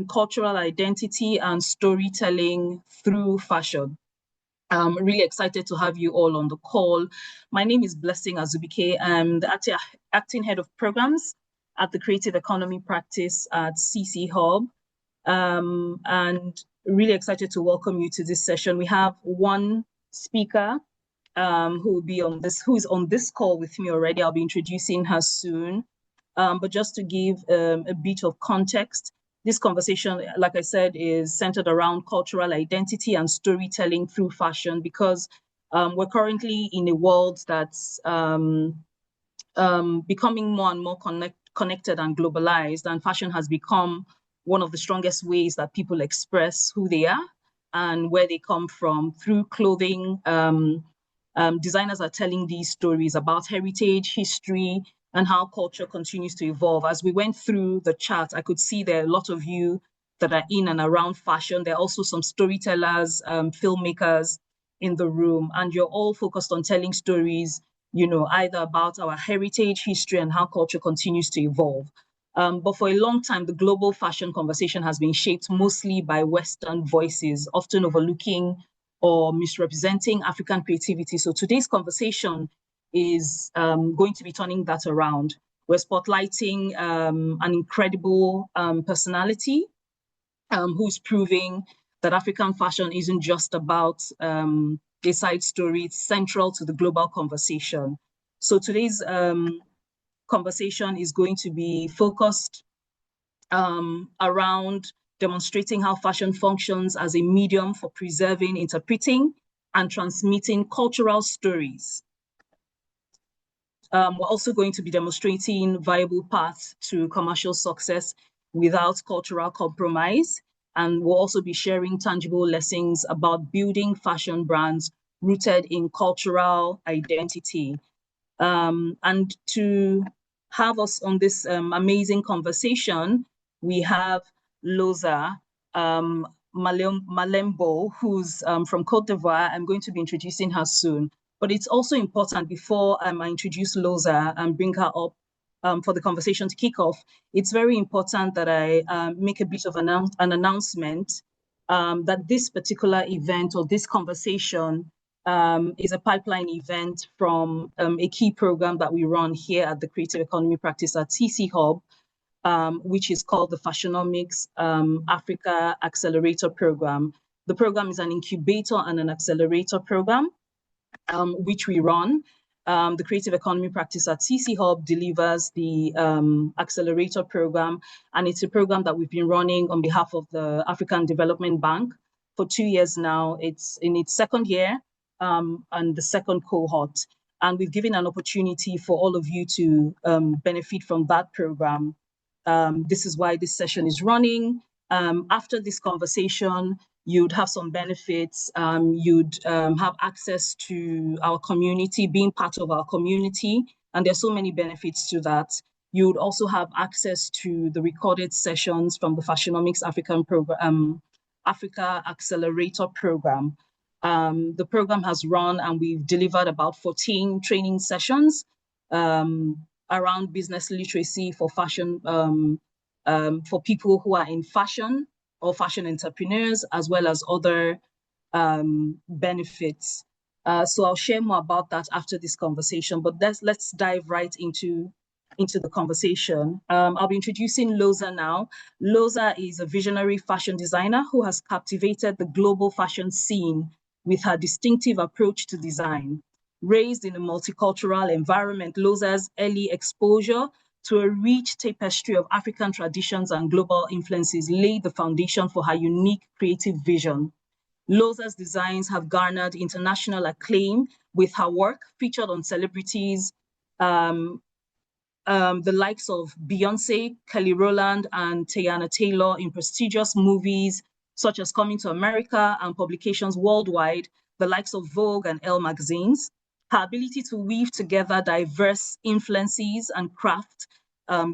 cultural identity and storytelling through fashion. I'm really excited to have you all on the call. My name is Blessing Azubike. I'm the acting head of programs at the Creative Economy practice at CcHUB. And really excited to welcome you to this session. We have one speaker who is on this call with me already. I'll be introducing her soon. But just to give a bit of context, this conversation, like I said, is centered around cultural identity and storytelling through fashion, because we're currently in a world that's becoming more and more connected and globalized, and fashion has become one of the strongest ways that people express who they are and where they come from through clothing. Designers are telling these stories about heritage, history, and how culture continues to evolve. As we went through the chat, I could see there are a lot of you that are in and around fashion. There are also some storytellers, filmmakers in the room, and you're all focused on telling stories, you know, either about our heritage, history, and how culture continues to evolve. But for a long time, the global fashion conversation has been shaped mostly by Western voices, often overlooking or misrepresenting African creativity. So today's conversation is going to be turning that around. We're spotlighting an incredible personality who's proving that African fashion isn't just about a side story, it's central to the global conversation. So today's conversation is going to be focused around demonstrating how fashion functions as a medium for preserving, interpreting, and transmitting cultural stories. We're also going to be demonstrating viable paths to commercial success without cultural compromise. And we'll also be sharing tangible lessons about building fashion brands rooted in cultural identity. And to have us on this amazing conversation, we have Loza Maléombho, who's from Côte d'Ivoire. I'm going to be introducing her soon. But it's also important, before I introduce Loza and bring her up for the conversation to kick off, it's very important that I make a bit of an announcement that this particular event or this conversation is a pipeline event from a key program that we run here at the Creative Economy practice at CcHUB, which is called the Fashionomics Africa Accelerator Program. The program is an incubator and an accelerator program, which we run. The Creative Economy practice at CcHUB delivers the accelerator program, and it's a program that we've been running on behalf of the African Development Bank for 2 years now. It's in its second year and the second cohort, and we've given an opportunity for all of you to benefit from that program. This is why this session is running. After this conversation, you'd have some benefits. You'd have access to our community, being part of our community, and there's so many benefits to that. You'd also have access to the recorded sessions from the Fashionomics Africa Accelerator Program. The program has run, and we've delivered about 14 training sessions around business literacy for fashion, for people who are in fashion or fashion entrepreneurs, as well as other benefits. So I'll share more about that after this conversation, but let's dive right into the conversation. I'll be introducing Loza now. Loza is a visionary fashion designer who has captivated the global fashion scene with her distinctive approach to design. Raised in a multicultural environment, Loza's early exposure to a rich tapestry of African traditions and global influences laid the foundation for her unique creative vision. Loza's designs have garnered international acclaim, with her work featured on celebrities, the likes of Beyonce, Kelly Rowland, and Teyana Taylor in prestigious movies such as Coming to America, and publications worldwide, the likes of Vogue and Elle magazines. Her ability to weave together diverse influences and craft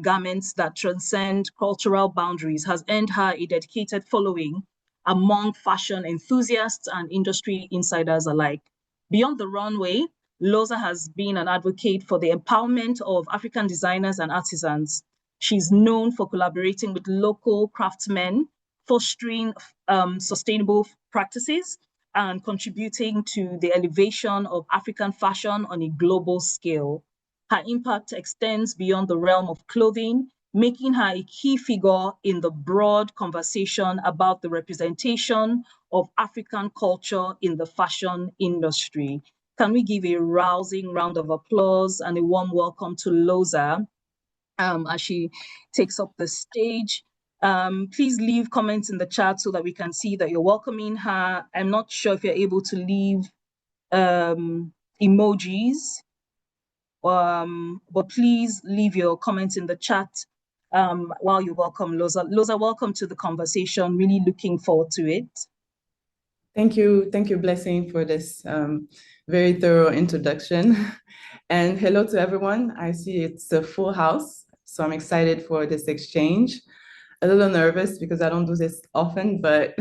garments that transcend cultural boundaries has earned her a dedicated following among fashion enthusiasts and industry insiders alike. Beyond the runway, Loza has been an advocate for the empowerment of African designers and artisans. She's known for collaborating with local craftsmen, fostering sustainable practices, and contributing to the elevation of African fashion on a global scale. Her impact extends beyond the realm of clothing, making her a key figure in the broad conversation about the representation of African culture in the fashion industry. Can we give a rousing round of applause and a warm welcome to Loza as she takes up the stage? Please leave comments in the chat so that we can see that you're welcoming her. I'm not sure if you're able to leave emojis, but please leave your comments in the chat while you welcome Loza. Loza, welcome to the conversation. Really looking forward to it. Thank you, Blessing, for this very thorough introduction. And hello to everyone. I see it's a full house, so I'm excited for this exchange. A little nervous because I don't do this often, but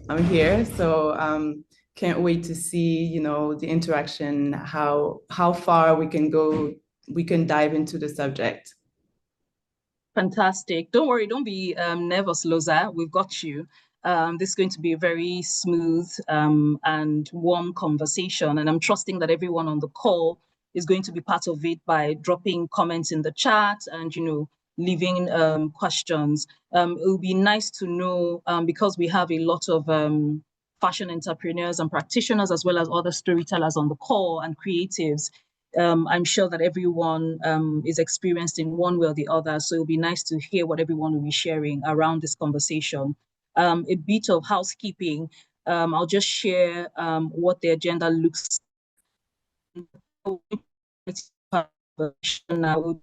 I'm here. So can't wait to see, the interaction, how far we can go, we can dive into the subject. Fantastic. Don't worry, don't be nervous, Loza. We've got you. This is going to be a very smooth and warm conversation. And I'm trusting that everyone on the call is going to be part of it by dropping comments in the chat and, leaving questions. It will be nice to know, because we have a lot of fashion entrepreneurs and practitioners, as well as other storytellers on the call and creatives. I'm sure that everyone is experienced in one way or the other. So it'll be nice to hear what everyone will be sharing around this conversation. A bit of housekeeping. I'll just share what the agenda looks now.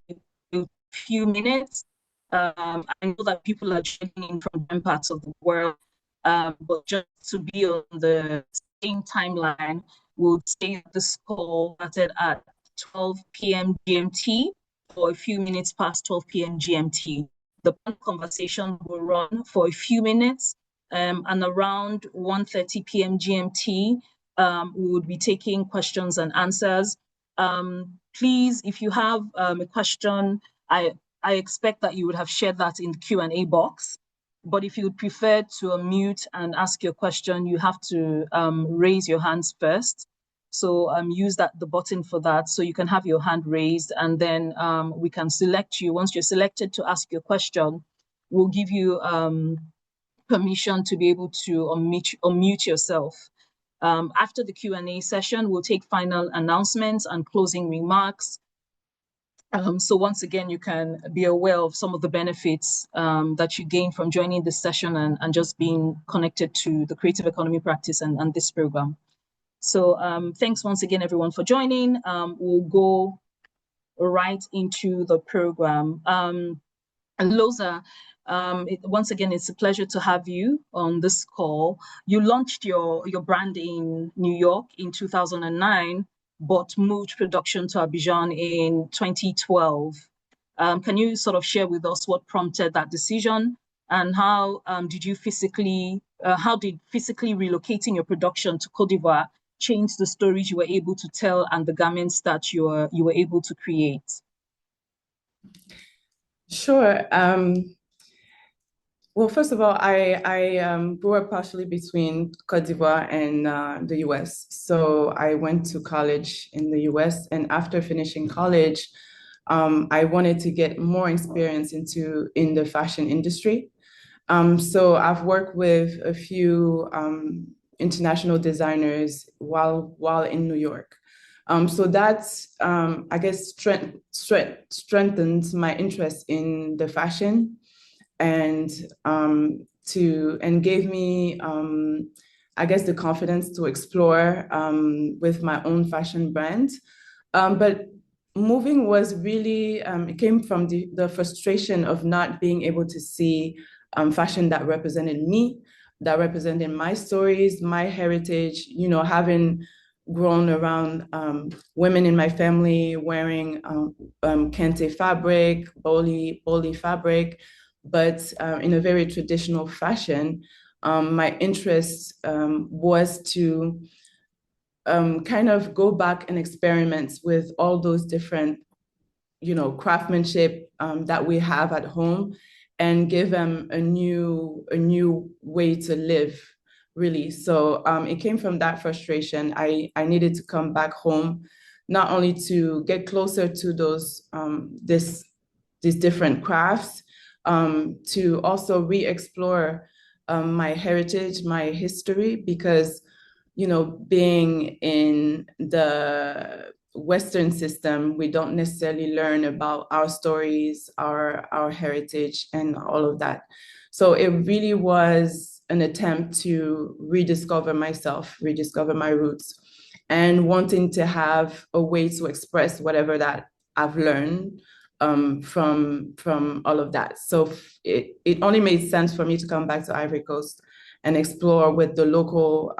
A few minutes. I know that people are joining in from different parts of the world, but just to be on the same timeline, we'll stay at this call started at 12 p.m. GMT for a few minutes past 12 p.m. GMT. The conversation will run for a few minutes, and around 1:30 p.m. GMT, we would be taking questions and answers. Please, if you have a question, I expect that you would have shared that in the Q&A box. But if you would prefer to unmute and ask your question, you have to raise your hands first. So use the button for that, so you can have your hand raised, and then we can select you. Once you're selected to ask your question, we'll give you permission to be able to unmute yourself. After the Q&A session, we'll take final announcements and closing remarks. So once again, you can be aware of some of the benefits that you gain from joining this session and just being connected to the creative economy practice and this program. So thanks once again, everyone, for joining. We'll go right into the program. And Loza, once again, it's a pleasure to have you on this call. You launched your brand in New York in 2009, but moved production to Abidjan in 2012. Can you sort of share with us what prompted that decision, and how did physically relocating your production to Côte d'Ivoire change the stories you were able to tell and the garments that you were able to create? Sure. Well, first of all, I grew up partially between Côte d'Ivoire and the US. So I went to college in the US, and after finishing college, I wanted to get more experience in the fashion industry. So I've worked with a few international designers while in New York. So that's, I guess, strengthens my interest in the fashion, and gave me, I guess, the confidence to explore with my own fashion brand. But moving was really, it came from the frustration of not being able to see fashion that represented me, that represented my stories, my heritage, having grown around women in my family wearing kente fabric, boli fabric, but in a very traditional fashion. My interest was to kind of go back and experiment with all those different, craftsmanship that we have at home, and give them a new way to live, really. So it came from that frustration. I needed to come back home, not only to get closer to those these different crafts, to also re-explore my heritage, my history, because being in the Western system, we don't necessarily learn about our stories, our heritage, and all of that. So it really was an attempt to rediscover myself, rediscover my roots, and wanting to have a way to express whatever that I've learned from all of that. So it only made sense for me to come back to Ivory Coast and explore with the local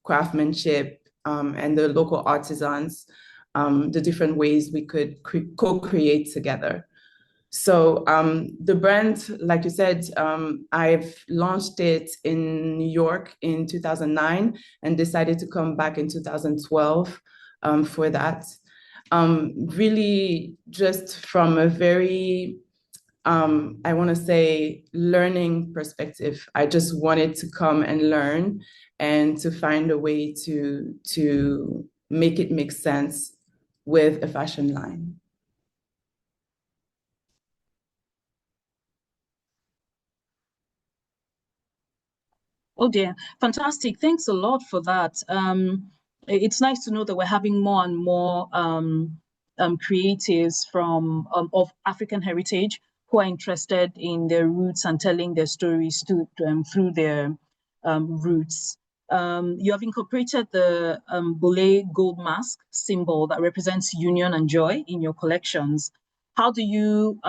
craftsmanship and the local artisans, the different ways we could co-create together. So the brand, like you said, I've launched it in New York in 2009 and decided to come back in 2012 for that. Really just from a very, I want to say, learning perspective. I just wanted to come and learn and to find a way to make it make sense with a fashion line. Oh dear, fantastic. Thanks a lot for that. It's nice to know that we're having more and more creatives from of African heritage who are interested in their roots and telling their stories through their roots. You have incorporated the Boule gold mask symbol that represents union and joy in your collections. How do you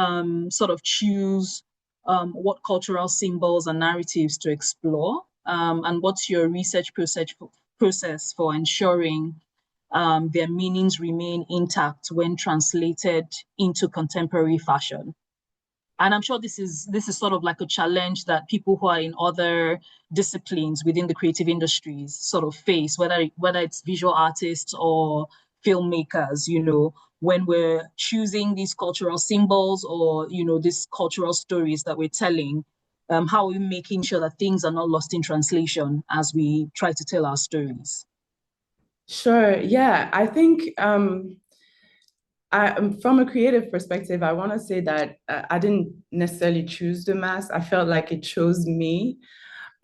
sort of choose what cultural symbols and narratives to explore? And what's your research process for ensuring their meanings remain intact when translated into contemporary fashion? And I'm sure this is sort of like a challenge that people who are in other disciplines within the creative industries sort of face, whether it's visual artists or filmmakers, when we're choosing these cultural symbols or, these cultural stories that we're telling, how are we making sure that things are not lost in translation as we try to tell our stories? Sure. Yeah, I think from a creative perspective, I want to say that I didn't necessarily choose the mask. I felt like it chose me.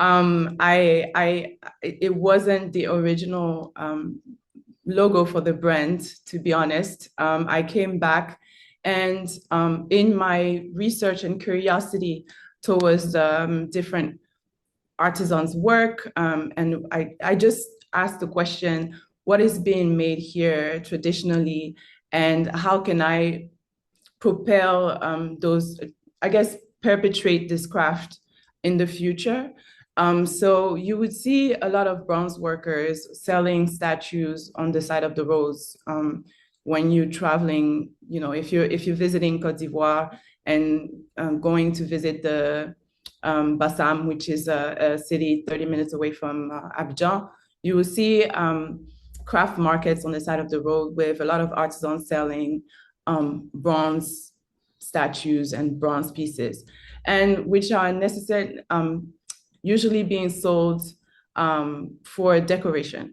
It wasn't the original logo for the brand, to be honest. I came back and in my research and curiosity towards different artisans' work, and I just asked the question, what is being made here traditionally, and how can I propel those, I guess, perpetuate this craft in the future? So you would see a lot of bronze workers selling statues on the side of the roads when you're traveling. If you're visiting Côte d'Ivoire and going to visit the Bassam, which is a city 30 minutes away from Abidjan, you will see craft markets on the side of the road with a lot of artisans selling bronze statues and bronze pieces, and which are necessary, usually being sold for decoration.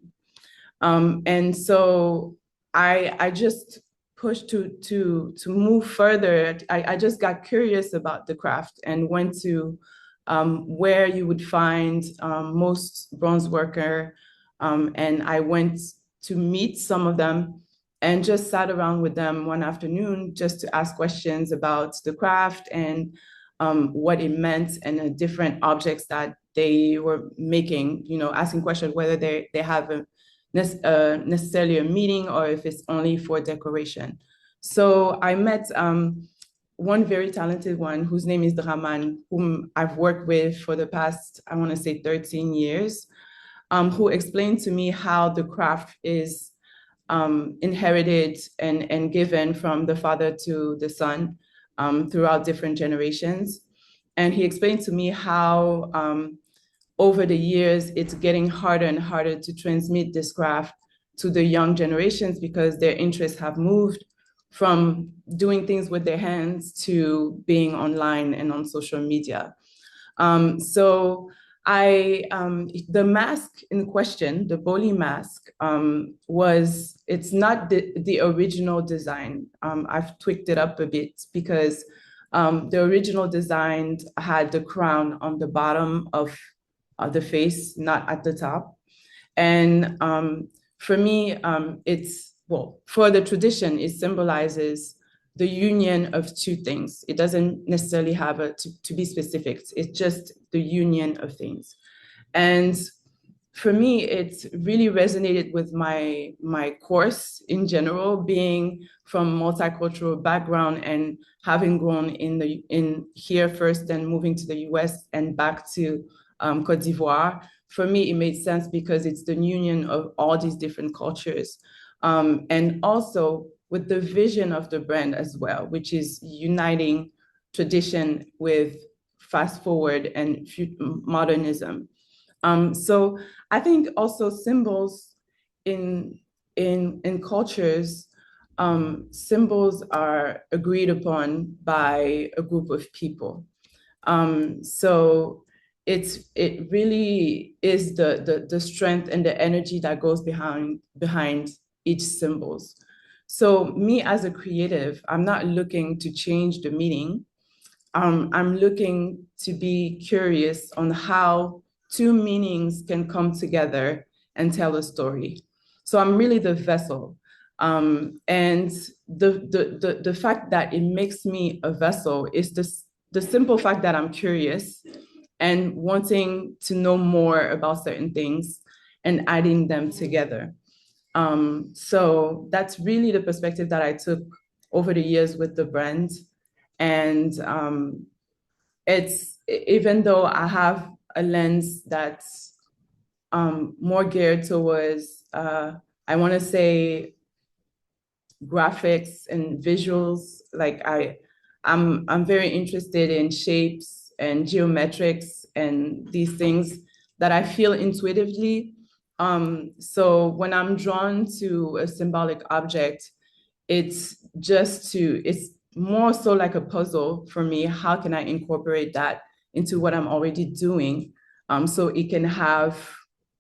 And so I just pushed to move further. I just got curious about the craft and went to where you would find most bronze worker, and I went to meet some of them and just sat around with them one afternoon just to ask questions about the craft and what it meant and the different objects that they were making, asking questions whether they have necessarily a meaning or if it's only for decoration. So I met one very talented one whose name is Draman, whom I've worked with for the past, I want to say 13 years, who explained to me how the craft is inherited and given from the father to the son throughout different generations. And he explained to me how over the years, it's getting harder and harder to transmit this craft to the young generations because their interests have moved from doing things with their hands to being online and on social media. So the mask in question, the Boli mask, it's not the original design. I've tweaked it up a bit because the original design had the crown on the bottom of the face, not at the top. And for me, for the tradition, it symbolizes the union of two things. It doesn't necessarily have to be specific. It's just the union of things. And for me, it really resonated with my course in general, being from multicultural background and having grown in here first, then moving to the US and back to Côte d'Ivoire. For me, it made sense because it's the union of all these different cultures. And also with the vision of the brand as well, which is uniting tradition with fast forward and modernism. So I think also symbols in cultures, symbols are agreed upon by a group of people. So it really is the strength and the energy that goes behind each symbols. So me as a creative, I'm not looking to change the meaning. I'm looking to be curious on how two meanings can come together and tell a story. So I'm really the vessel. And the fact that it makes me a vessel is the simple fact that I'm curious and wanting to know more about certain things and adding them together. So that's really the perspective that I took over the years with the brand. And it's, even though I have a lens that's more geared towards, I want to say, graphics and visuals, like I'm very interested in shapes and geometrics and these things that I feel intuitively. So when I'm drawn to a symbolic object, it's more so like a puzzle for me. How can I incorporate that into what I'm already doing, so it can have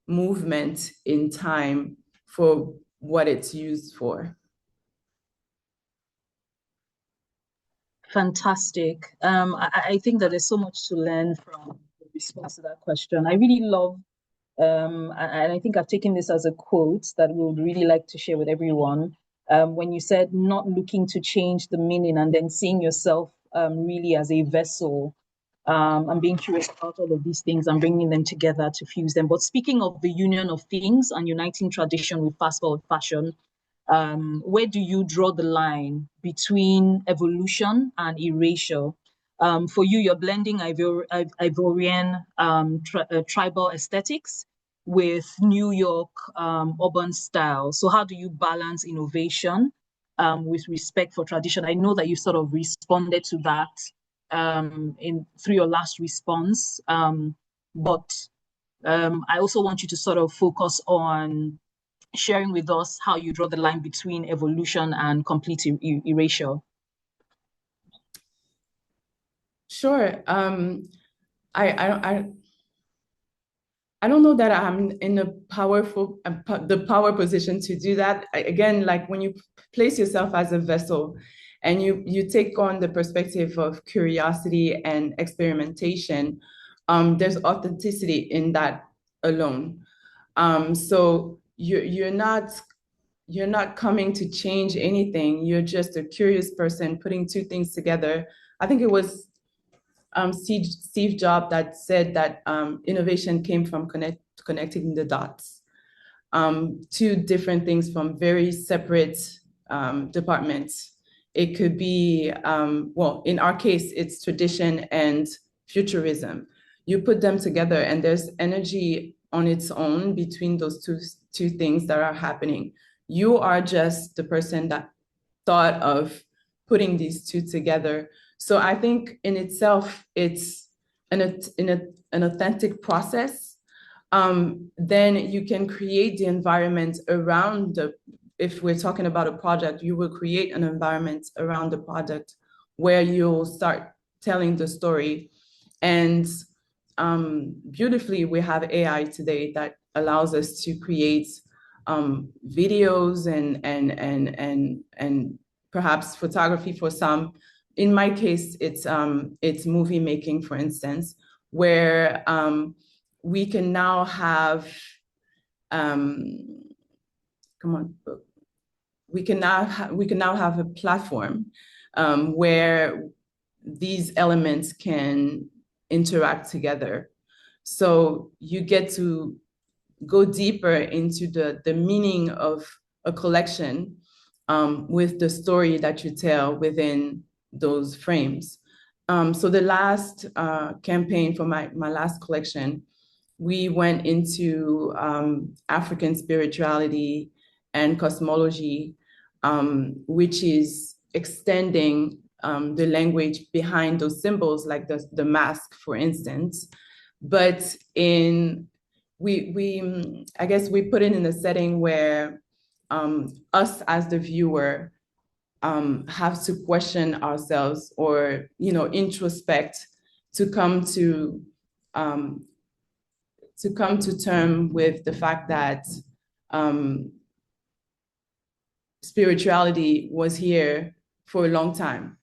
movement in time for what it's used for? Fantastic. I think that there's so much to learn from the response to that question. I really love, and I think I've taken this as a quote that we would really like to share with everyone. When you said not looking to change the meaning and then seeing yourself really as a vessel, and being curious about all of these things and bringing them together to fuse them. But speaking of the union of things and uniting tradition with fast forward fashion, where do you draw the line between evolution and erasure? For you, you're blending Ivorian tribal aesthetics with New York urban style. So how do you balance innovation with respect for tradition? I know that you sort of responded to that through your last response, but I also want you to sort of focus on sharing with us how you draw the line between evolution and complete erasure. Sure. I don't know that I'm in the power position to do that. Again, like when you place yourself as a vessel and you take on the perspective of curiosity and experimentation, there's authenticity in that alone. So you're not coming to change anything. You're just a curious person putting two things together. I think it was Steve Jobs that said that innovation came from connecting the dots. Two different things from very separate departments. It could be, well, in our case, it's tradition and futurism. You put them together and there's energy on its own between those two things that are happening. You are just the person that thought of putting these two together. So I think in itself, it's an authentic process. Then you can create the environment around if we're talking about a project, you will create an environment around the project where you'll start telling the story. And beautifully, we have AI today that allows us to create videos and perhaps photography for some. In my case, it's movie making, for instance, where we can now have we can now have a platform where these elements can interact together. So you get to go deeper into the meaning of a collection with the story that you tell within those frames. So the last campaign for my last collection, we went into African spirituality and cosmology, which is extending the language behind those symbols, like the mask, for instance. But I guess we put it in a setting where us as the viewer have to question ourselves, or introspect, to come to term with the fact that spirituality was here for a long time.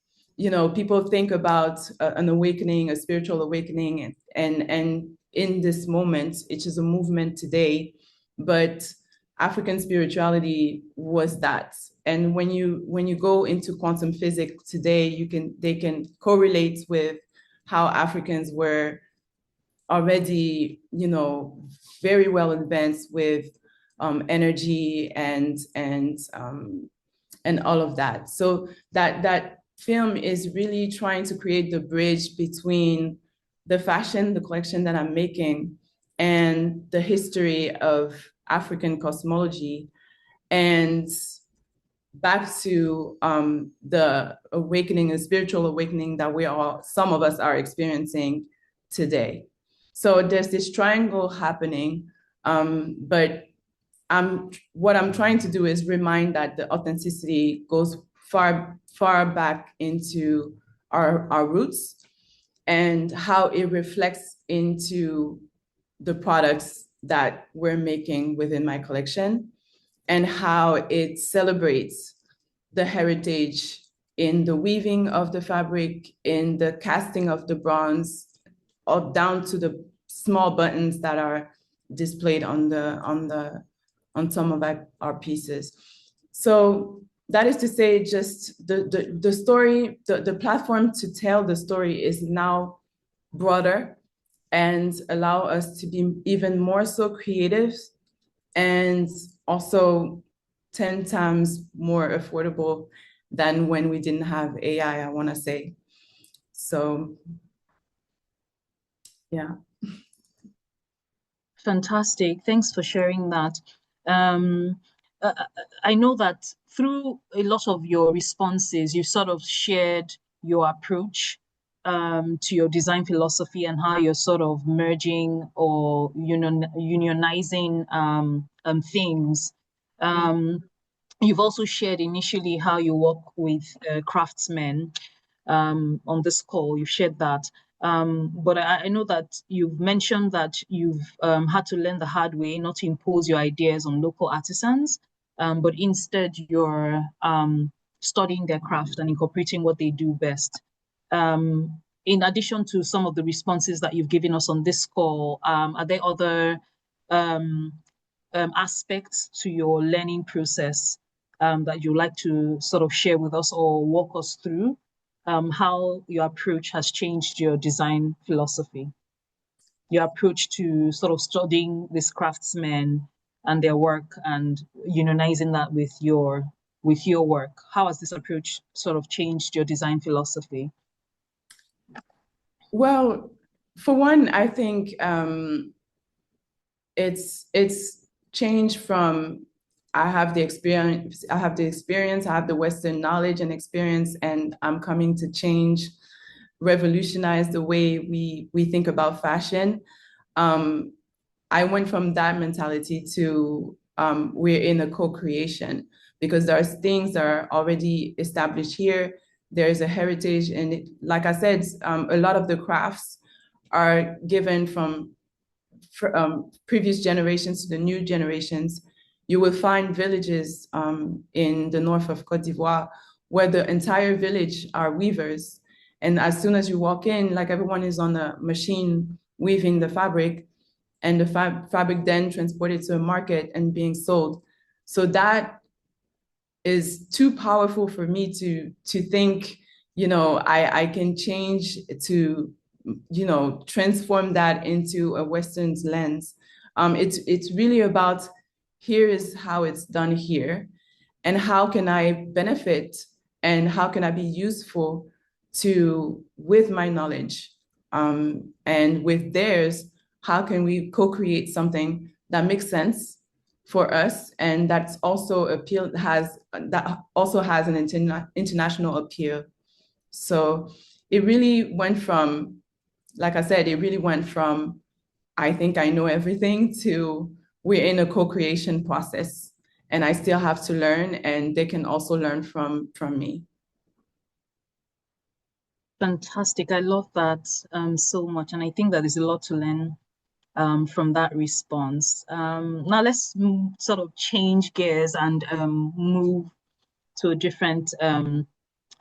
People think about an awakening, a spiritual awakening, and in this moment, it is a movement today, but African spirituality was that. And when you go into quantum physics today, they can correlate with how Africans were already, very well advanced with energy and all of that. So that film is really trying to create the bridge between the collection that I'm making, and the history of African cosmology, and back to the awakening, the spiritual awakening that some of us are experiencing today. So there's this triangle happening, but what I'm trying to do is remind that the authenticity goes far, far back into our roots, and how it reflects into the products that we're making within my collection, and how it celebrates the heritage in the weaving of the fabric, in the casting of the bronze, or down to the small buttons that are displayed on some of our pieces. So that is to say, just the story, the platform to tell the story is now broader, and allow us to be even more so creative, and also 10 times more affordable than when we didn't have AI, I want to say. So, yeah. Fantastic. Thanks for sharing that. I know that through a lot of your responses, you sort of shared your approach to your design philosophy, and how you're sort of merging or unionizing things. You've also shared initially how you work with craftsmen on this call. You've shared that. But I know that you've mentioned that you've had to learn the hard way not to impose your ideas on local artisans, but instead you're studying their craft and incorporating what they do best. In addition to some of the responses that you've given us on this call, are there other aspects to your learning process that you'd like to sort of share with us or walk us through? How your approach has changed your design philosophy, your approach to sort of studying these craftsmen and their work, and unionizing that with your work. How has this approach sort of changed your design philosophy? Well, for one, I think it's changed from I have the experience, I have the Western knowledge and experience, and I'm coming to revolutionize the way we think about fashion. I went from that mentality to we're in a co-creation. because there's things that are already established here. There is a heritage, and like I said, a lot of the crafts are given from previous generations to the new generations. You will find villages in the north of Côte d'Ivoire where the entire village are weavers. And as soon as you walk in, like everyone is on a machine weaving the fabric, and the fabric then transported to a market and being sold. So that is too powerful for me to think, I can change to, transform that into a Western lens. It's really about, here is how it's done here, and how can I benefit, and how can I be useful with my knowledge, and with theirs, how can we co-create something that makes sense for us, and that also has an international appeal. So it really went from, like I said, I think I know everything to we're in a co-creation process, and I still have to learn, and they can also learn from me. Fantastic. I love that so much. And I think that there's a lot to learn from that response. Now let's sort of change gears and move to a different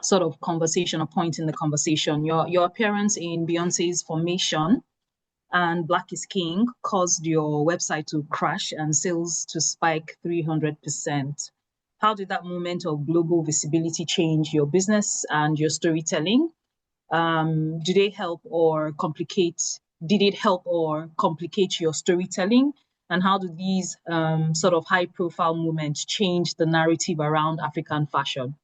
sort of conversation or point in the conversation. Your appearance in Beyonce's Formation and Black is King caused your website to crash and sales to spike 300%. How did that moment of global visibility change your business and your storytelling? Did it help or complicate your storytelling? And how do these sort of high profile moments change the narrative around African fashion?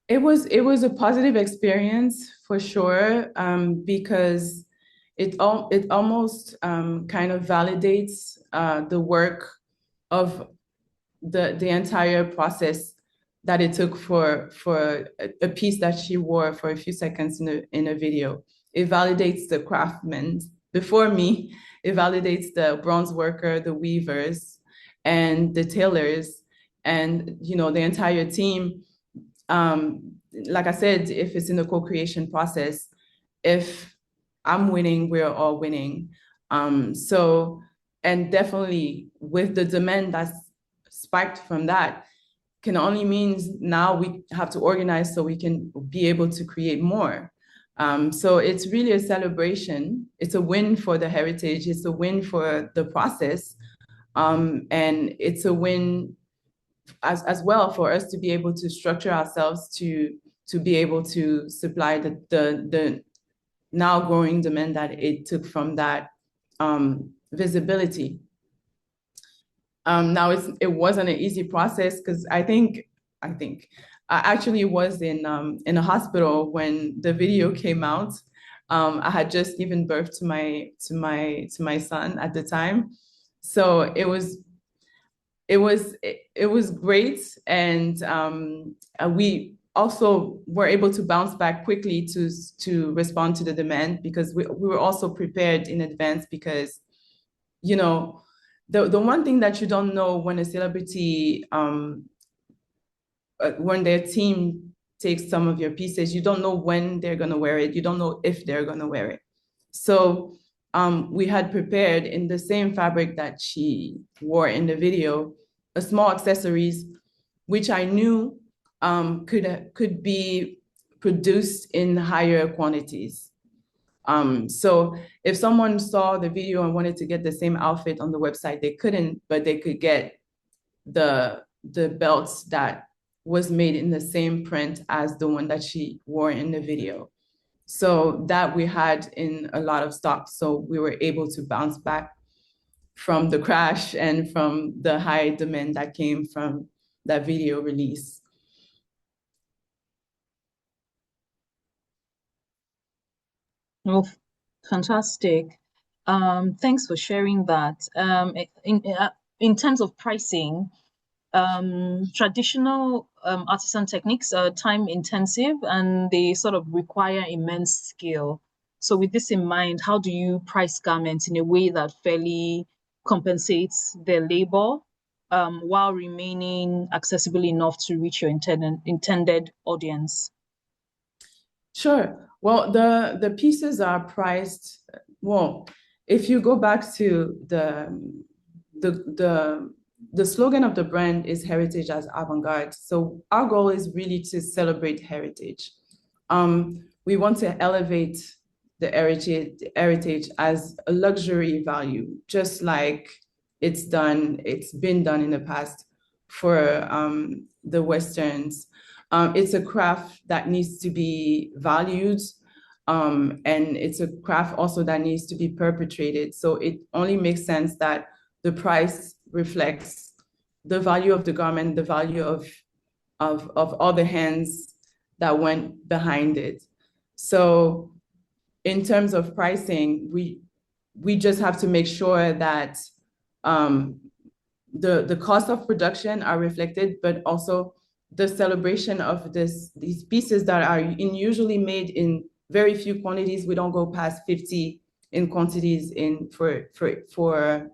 It was a positive experience for sure, because it almost kind of validates the work of the entire process that it took for a piece that she wore for a few seconds in a video. It validates the craftsmen before me. It validates the bronze worker, the weavers, and the tailors, and the entire team. Like I said, if it's in the co-creation process, if I'm winning, we're all winning. So, and definitely with the demand that's spiked from that, can only means now we have to organize so we can be able to create more. So it's really a celebration. It's a win for the heritage. It's a win for the process. And it's a win as well for us to be able to structure ourselves to be able to supply the now growing demand that it took from that visibility. Now it wasn't an easy process, because I think I actually was in a hospital when the video came out. I had just given birth to my son at the time, so it was great, and we also were able to bounce back quickly to respond to the demand, because we were also prepared in advance, because the one thing that you don't know when a celebrity, when their team takes some of your pieces, you don't know when they're going to wear it. You don't know if they're going to wear it. So we had prepared in the same fabric that she wore in the video, a small accessories, which I knew could be produced in higher quantities. So if someone saw the video and wanted to get the same outfit on the website, they couldn't, but they could get the belts that was made in the same print as the one that she wore in the video. So that we had in a lot of stock. So we were able to bounce back from the crash and from the high demand that came from that video release. Oh, fantastic. Thanks for sharing that. In terms of pricing, traditional artisan techniques are time intensive and they sort of require immense skill. So with this in mind, how do you price garments in a way that fairly compensates their labor? while remaining accessible enough to reach your intended audience? Sure. Well, the pieces are priced. Well, if you go back to the slogan of the brand is heritage as avant-garde. So our goal is really to celebrate heritage. We want to elevate the heritage as a luxury value, just like it's been done in the past for the Westerns. It's a craft that needs to be valued, and it's a craft also that needs to be perpetrated. So it only makes sense that the price reflects the value of the garment, the value of all the hands that went behind it. So in terms of pricing, we just have to make sure that the cost of production are reflected, but also the celebration of these pieces that are usually made in very few quantities. We don't go past 50 in quantities for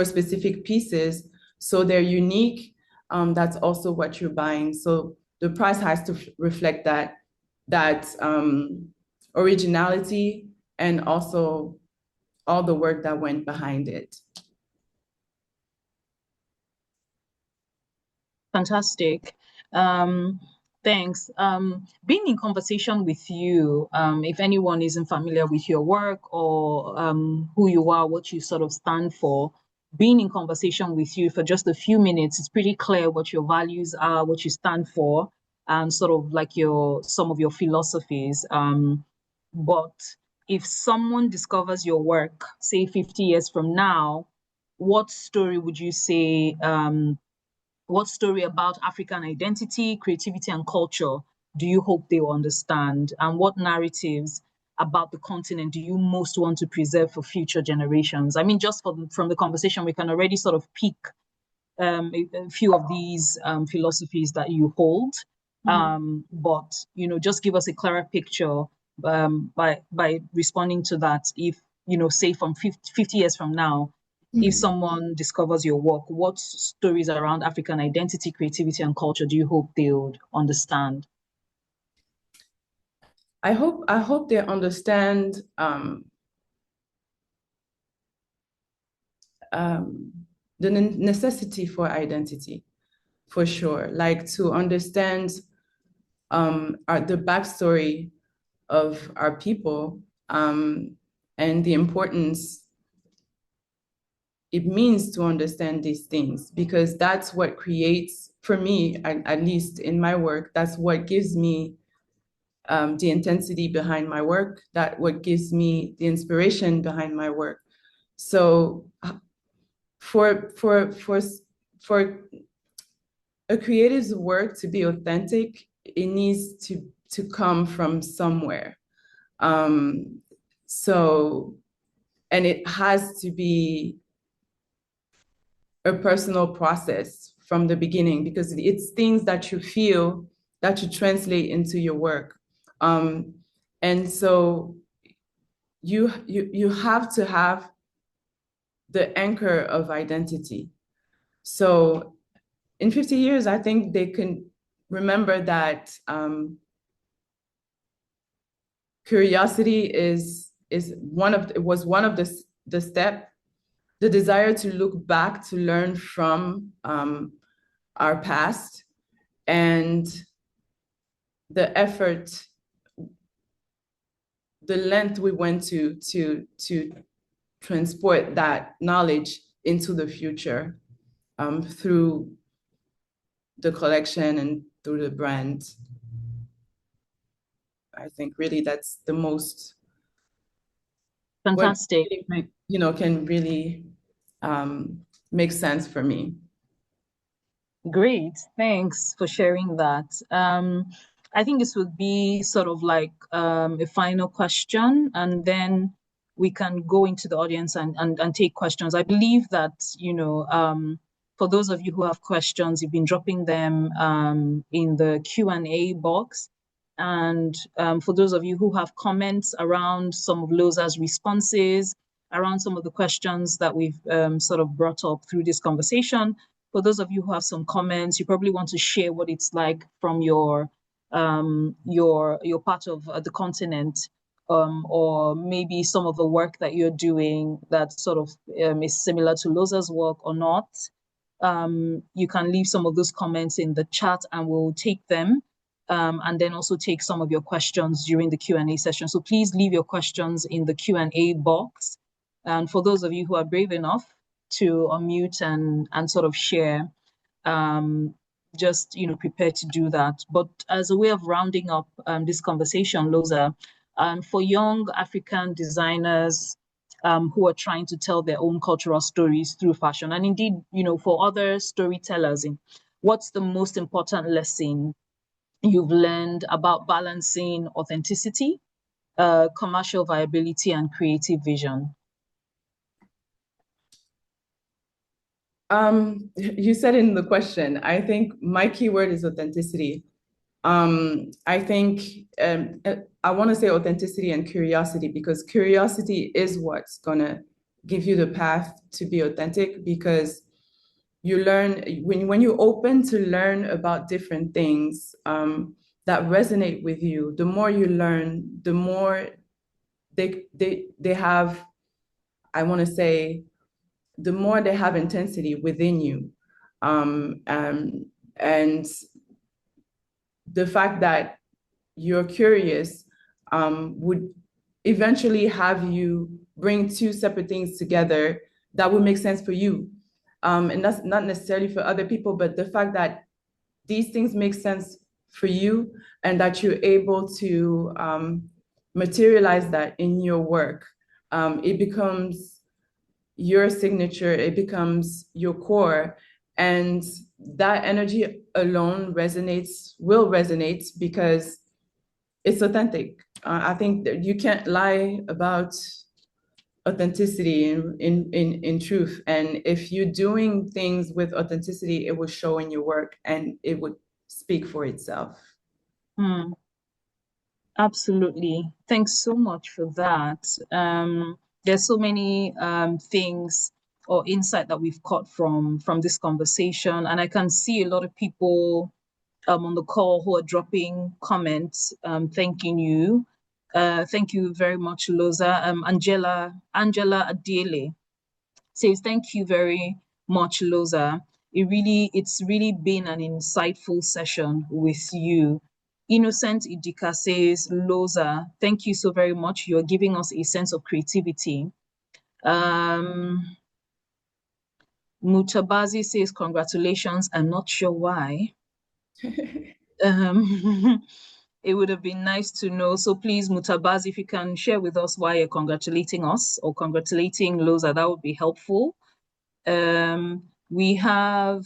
specific pieces. So they're unique. That's also what you're buying. So the price has to reflect that originality and also all the work that went behind it. Fantastic. Thanks. Being in conversation with you, if anyone isn't familiar with your work or who you are, what you sort of stand for, being in conversation with you for just a few minutes, it's pretty clear what your values are, what you stand for, and sort of like some of your philosophies. But if someone discovers your work, say 50 years from now, what story would you say what story about African identity, creativity, and culture do you hope they will understand? And what narratives about the continent do you most want to preserve for future generations? I mean, just from the conversation, we can already sort of pick a few of these philosophies that you hold. But, just give us a clearer picture by responding to that. If, say from 50 years from now, if someone discovers your work, what stories around African identity, creativity, and culture do you hope they would understand? I hope they understand the necessity for identity, for sure. Like to understand the backstory of our people and the importance it means to understand these things, because that's what creates, for me, at least in my work, that's what gives me the intensity behind my work, that what gives me the inspiration behind my work. So for a creative's work to be authentic, it needs to come from somewhere. And it has to be a personal process from the beginning, because it's things that you feel that you translate into your work. And so you have to have the anchor of identity. So in 50 years, I think they can remember that curiosity was one of the steps. The desire to look back, to learn from our past, and the effort, the length we went to transport that knowledge into the future through the collection and through the brand. I think really that's the most fantastic. Can really make sense for me. Great, thanks for sharing that. I think this would be sort of like a final question, and then we can go into the audience and take questions. I believe that, for those of you who have questions, you've been dropping them in the Q&A box. And for those of you who have comments around some of Loza's responses, around some of the questions that we've sort of brought up through this conversation, for those of you who have some comments, you probably want to share what it's like from your part of the continent, or maybe some of the work that you're doing that sort of is similar to Loza's work or not. You can leave some of those comments in the chat and we'll take them, and then also take some of your questions during the Q&A session. So please leave your questions in the Q&A box. And for those of you who are brave enough to unmute and sort of share, just prepare to do that. But as a way of rounding up this conversation, Loza, for young African designers who are trying to tell their own cultural stories through fashion, and indeed, for other storytellers, what's the most important lesson you've learned about balancing authenticity, commercial viability, and creative vision? You said in the question, I think my keyword is authenticity. I think I want to say authenticity and curiosity, because curiosity is what's gonna give you the path to be authentic, because you learn when you open to learn about different things that resonate with you. The more you learn, the more they have, I want to say, the more they have intensity within you. And the fact that you're curious would eventually have you bring two separate things together that would make sense for you. And that's not necessarily for other people, but the fact that these things make sense for you and that you're able to materialize that in your work, it becomes your signature, it becomes your core, and that energy alone will resonate because it's authentic. I think that you can't lie about authenticity in truth, and if you're doing things with authenticity, it will show in your work and it would speak for itself. Absolutely. Thanks so much for that. There's so many things or insight that we've caught from this conversation, and I can see a lot of people on the call who are dropping comments thanking you. Thank you very much, Loza. Angela Adele says, thank you very much, Loza. It's really been an insightful session with you. Innocent Idika says, Loza, thank you so very much. You're giving us a sense of creativity. Mutabazi says, congratulations. I'm not sure why. It would have been nice to know. So please, Mutabazi, if you can share with us why you're congratulating us or congratulating Loza, that would be helpful. We have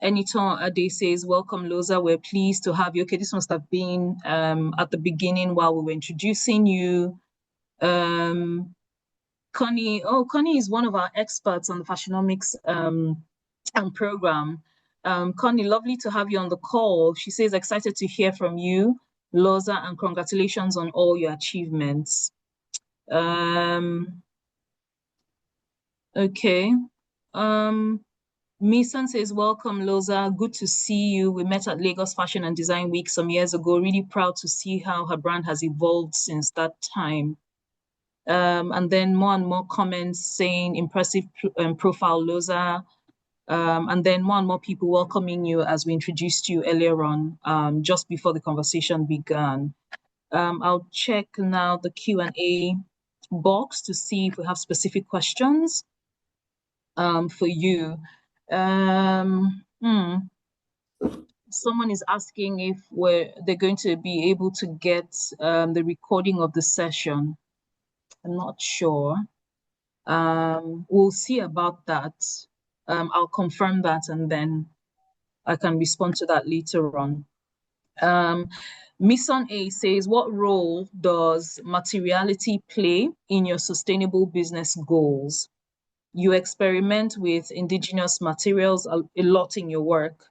Eniton Ade says, welcome, Loza. We're pleased to have you. Okay, this must have been at the beginning while we were introducing you. Connie is one of our experts on the Fashionomics program. Connie, lovely to have you on the call. She says, excited to hear from you, Loza, and congratulations on all your achievements. Okay. Misan says, welcome, Loza. Good to see you. We met at Lagos Fashion and Design Week some years ago. Really proud to see how her brand has evolved since that time. And then more and more comments saying impressive profile, Loza. And then more and more people welcoming you as we introduced you earlier on, just before the conversation began. I'll check now the Q&A box to see if we have specific questions for you. Someone is asking if they're going to be able to get the recording of the session. I'm not sure. We'll see about that. I'll confirm that and then I can respond to that later on. Mission A says, what role does materiality play in your sustainable business goals? You experiment with indigenous materials a lot in your work.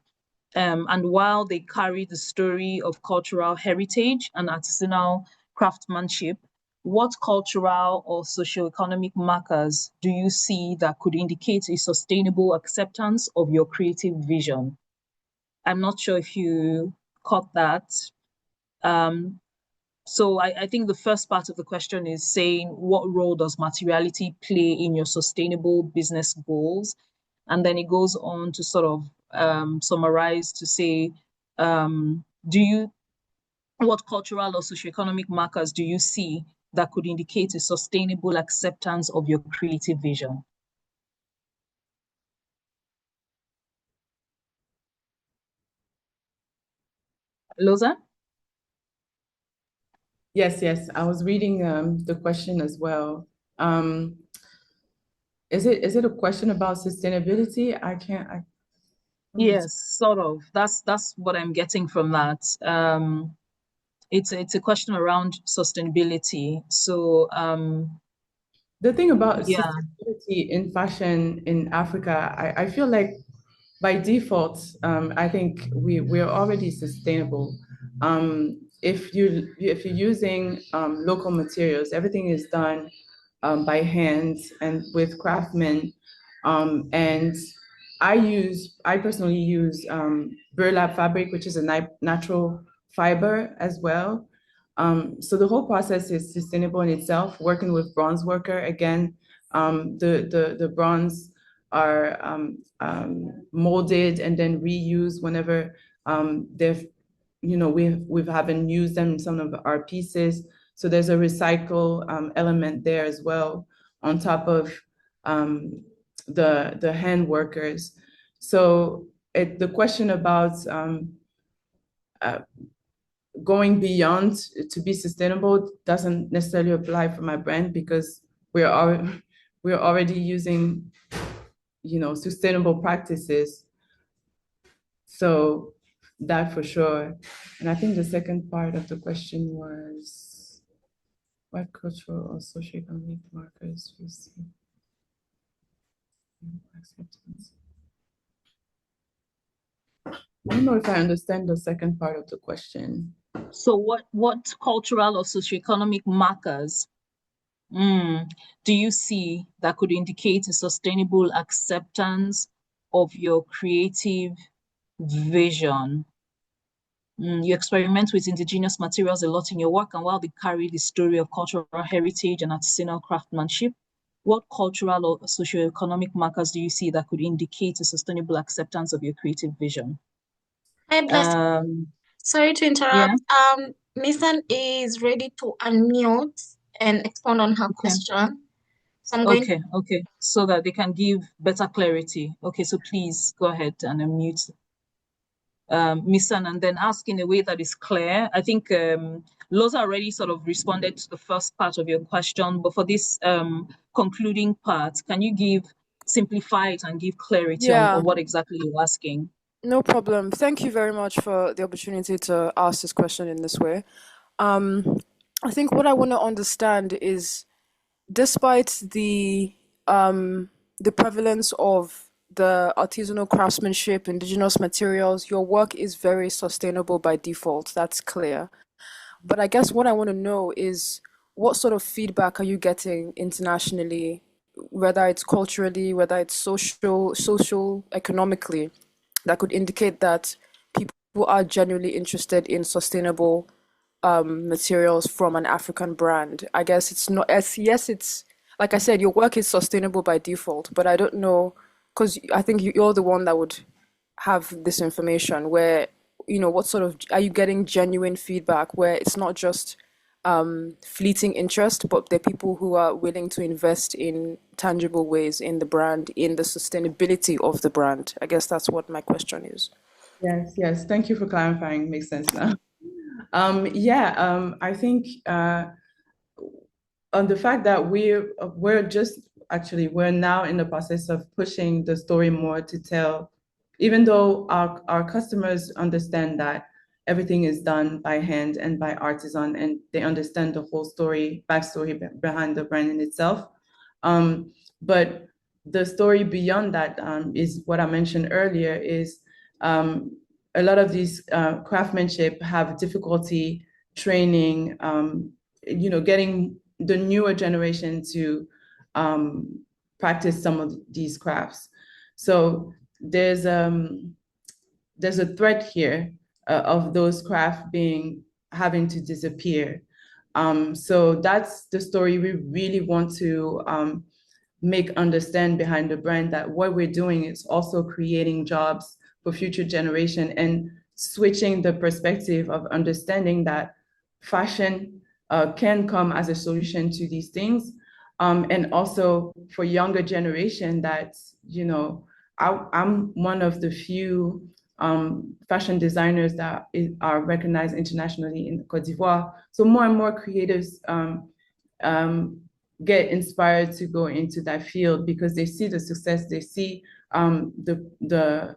And while they carry the story of cultural heritage and artisanal craftsmanship, what cultural or socioeconomic markers do you see that could indicate a sustainable acceptance of your creative vision? I'm not sure if you caught that. So I think the first part of the question is saying, what role does materiality play in your sustainable business goals? And then it goes on to sort of summarize to say, what cultural or socioeconomic markers do you see that could indicate a sustainable acceptance of your creative vision? Loza? Yes. I was reading the question as well. Is it a question about sustainability? Yes, sort of. That's what I'm getting from that. It's a question around sustainability. So The thing about yeah, sustainability in fashion in Africa, I feel like by default, I think we're already sustainable. If you're using local materials, everything is done by hand and with craftsmen. And I personally use burlap fabric, which is a natural fiber as well. So the whole process is sustainable in itself. Working with bronze worker, again, the bronze are molded and then reused whenever they've, we haven't used them in some of our pieces. So there's a recycle element there as well, on top of the hand workers. So the question about going beyond to be sustainable doesn't necessarily apply for my brand, because we're already using sustainable practices. So that for sure. And I think the second part of the question was, what cultural or socioeconomic markers we see acceptance? I don't know if I understand the second part of the question. so what cultural or socioeconomic markers do you see that could indicate a sustainable acceptance of your creative vision? You experiment with indigenous materials a lot in your work, and while they carry the story of cultural heritage and artisanal craftsmanship, what cultural or socioeconomic markers do you see that could indicate a sustainable acceptance of your creative vision? Hi, Blessing. Sorry to interrupt. Yeah. Mason is ready to unmute and expound on her question. So I'm going. Okay. So that they can give better clarity. Okay, so please go ahead and unmute Misan, and then ask in a way that is clear. I think Loza already sort of responded to the first part of your question, but for this concluding part, can you simplify it and give clarity on what exactly you're asking? No problem. Thank you very much for the opportunity to ask this question in this way. I think what I want to understand is, despite the prevalence of the artisanal craftsmanship, indigenous materials, your work is very sustainable by default. That's clear. But I guess what I want to know is, what sort of feedback are you getting internationally, whether it's culturally, whether it's social, economically, that could indicate that people are genuinely interested in sustainable materials from an African brand. I guess it's not as, yes, it's like I said, your work is sustainable by default, but I don't know, because I think you're the one that would have this information where, what sort of, are you getting genuine feedback where it's not just fleeting interest, but they're people who are willing to invest in tangible ways in the brand, in the sustainability of the brand? I guess that's what my question is. Yes. Thank you for clarifying. Makes sense now. I think on the fact that we're now in the process of pushing the story more to tell, even though our customers understand that everything is done by hand and by artisan, and they understand the whole backstory behind the brand in itself. But the story beyond that is what I mentioned earlier, is a lot of these craftsmanship have difficulty training, getting the newer generation to practice some of these crafts. So there's a threat here of those crafts having to disappear. So that's the story we really want to make understand behind the brand, that what we're doing is also creating jobs for future generation and switching the perspective of understanding that fashion can come as a solution to these things. And also for younger generation that, you know, I'm one of the few fashion designers that are recognized internationally in Côte d'Ivoire. So more and more creatives get inspired to go into that field because they see the success, they see the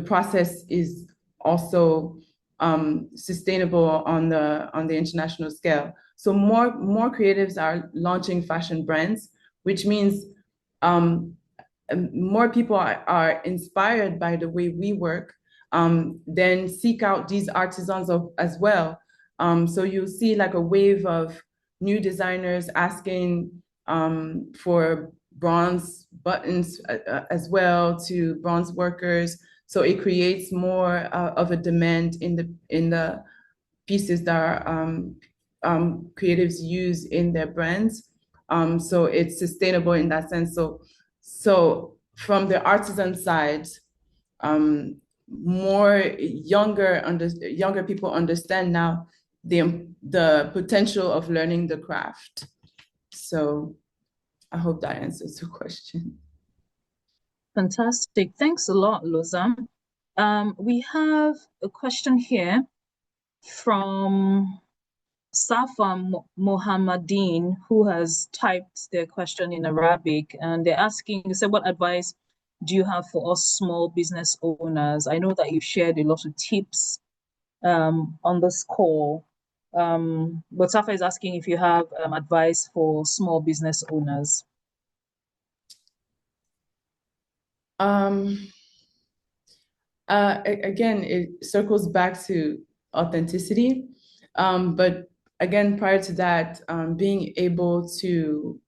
process is also sustainable on the international scale. So more creatives are launching fashion brands, which means more people are inspired by the way we work, then seek out these artisans as well. So you'll see like a wave of new designers asking for bronze buttons as well to bronze workers. So it creates more of a demand in the pieces that creatives use in their brands. So it's sustainable in that sense. So from the artisan side, more younger people understand now the potential of learning the craft. So I hope that answers the question. Fantastic. Thanks a lot, Loza. We have a question here from Safa Mohammadin, who has typed their question in Arabic, and they're asking, they said, what advice do you have for us small business owners? I know that you've shared a lot of tips on this call, but Safa is asking if you have advice for small business owners. Again, it circles back to authenticity. But again, prior to that, being able to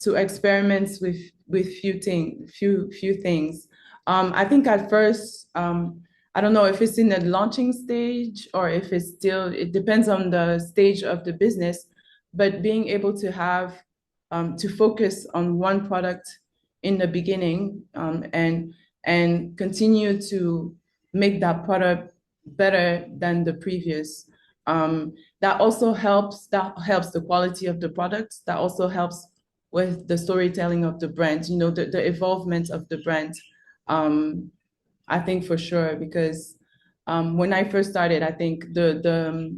experiment with few things. I think at first, I don't know if it's in the launching stage or if it's still, it depends on the stage of the business, but being able to have, to focus on one product in the beginning, and continue to make that product better than the previous. That also helps, the quality of the product. That also helps with the storytelling of the brand, you know, the evolvement of the brand. I think for sure, because when I first started, I think the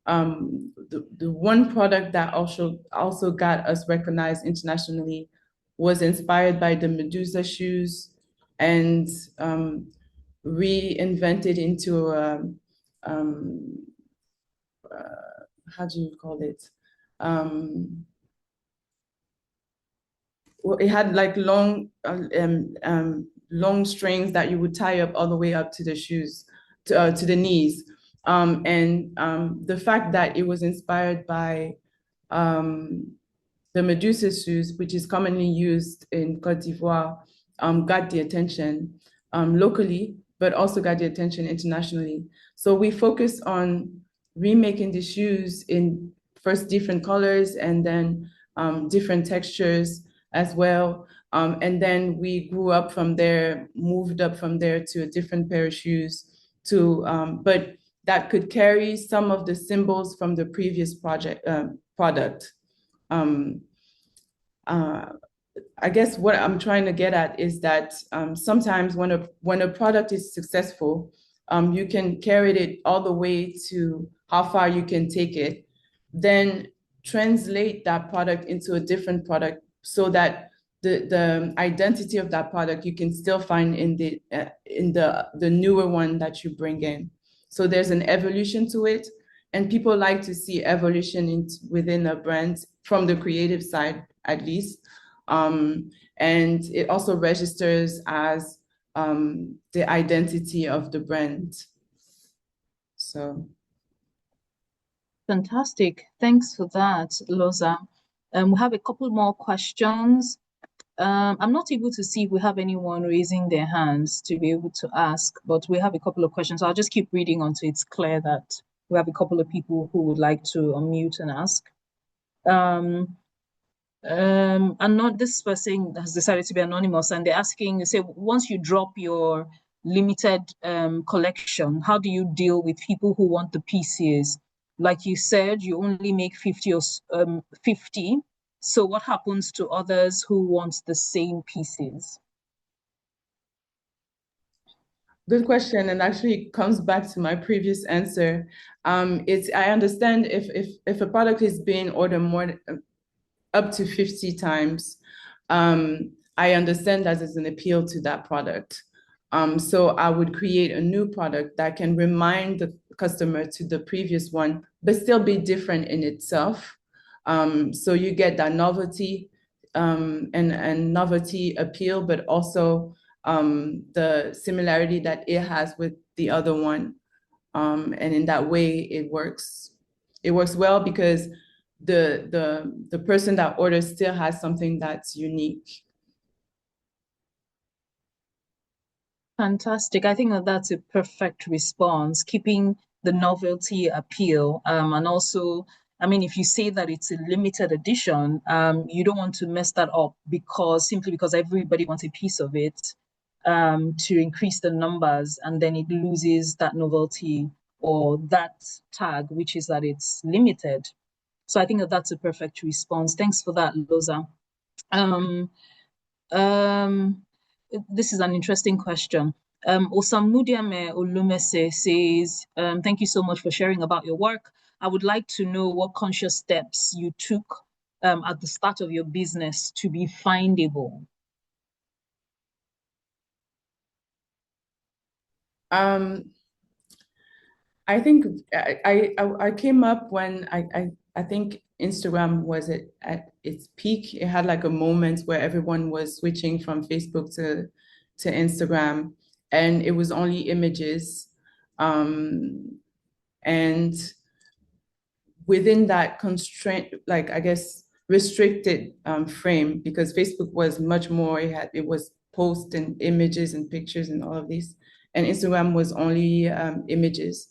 one product that also got us recognized internationally was inspired by the Medusa shoes and reinvented into how do you call it? Well, it had like long strings that you would tie up all the way up to the shoes, to the knees. The fact that it was inspired by the Medusa shoes, which is commonly used in Côte d'Ivoire, got the attention locally, but also got the attention internationally. So we focused on remaking the shoes in first different colors and then different textures as well. And then we grew up from there, moved up from there to a different pair of shoes but that could carry some of the symbols from the previous product. I guess what I'm trying to get at is that sometimes when a product is successful, you can carry it all the way to how far you can take it, then translate that product into a different product so that the identity of that product you can still find in the newer one that you bring in. So there's an evolution to it, and people like to see evolution within a brand from the creative side, at least. And it also registers as the identity of the brand. So. Fantastic. Thanks for that, Loza. We have a couple more questions. I'm not able to see if we have anyone raising their hands to be able to ask, but we have a couple of questions. I'll just keep reading until it's clear that we have a couple of people who would like to unmute and ask. And not this person has decided to be anonymous, and they're asking, you say, once you drop your limited collection, how do you deal with people who want the pieces? Like you said, you only make 50 or 50. So what happens to others who want the same pieces? Good question, and actually comes back to my previous answer. I understand if a product is being ordered more up to 50 times, I understand that there's an appeal to that product. So I would create a new product that can remind the customer to the previous one, but still be different in itself. So you get that novelty and novelty appeal, but also the similarity that it has with the other one. And in that way, it works. It works well because the person that orders still has something that's unique. Fantastic. I think that that's a perfect response, keeping the novelty appeal. And also, I mean, if you say that it's a limited edition, you don't want to mess that up simply because everybody wants a piece of it, to increase the numbers, and then it loses that novelty or that tag, which is that it's limited. So I think that that's a perfect response. Thanks for that, Loza. This is an interesting question. Osamudiame Olumese says, thank you so much for sharing about your work. I would like to know what conscious steps you took at the start of your business to be findable. I think I came up when I think Instagram was at its peak. It had like a moment where everyone was switching from Facebook to Instagram, and it was only images. And within that constraint, like I guess restricted frame, because Facebook was much more, it was posts and images and pictures and all of these, and Instagram was only images.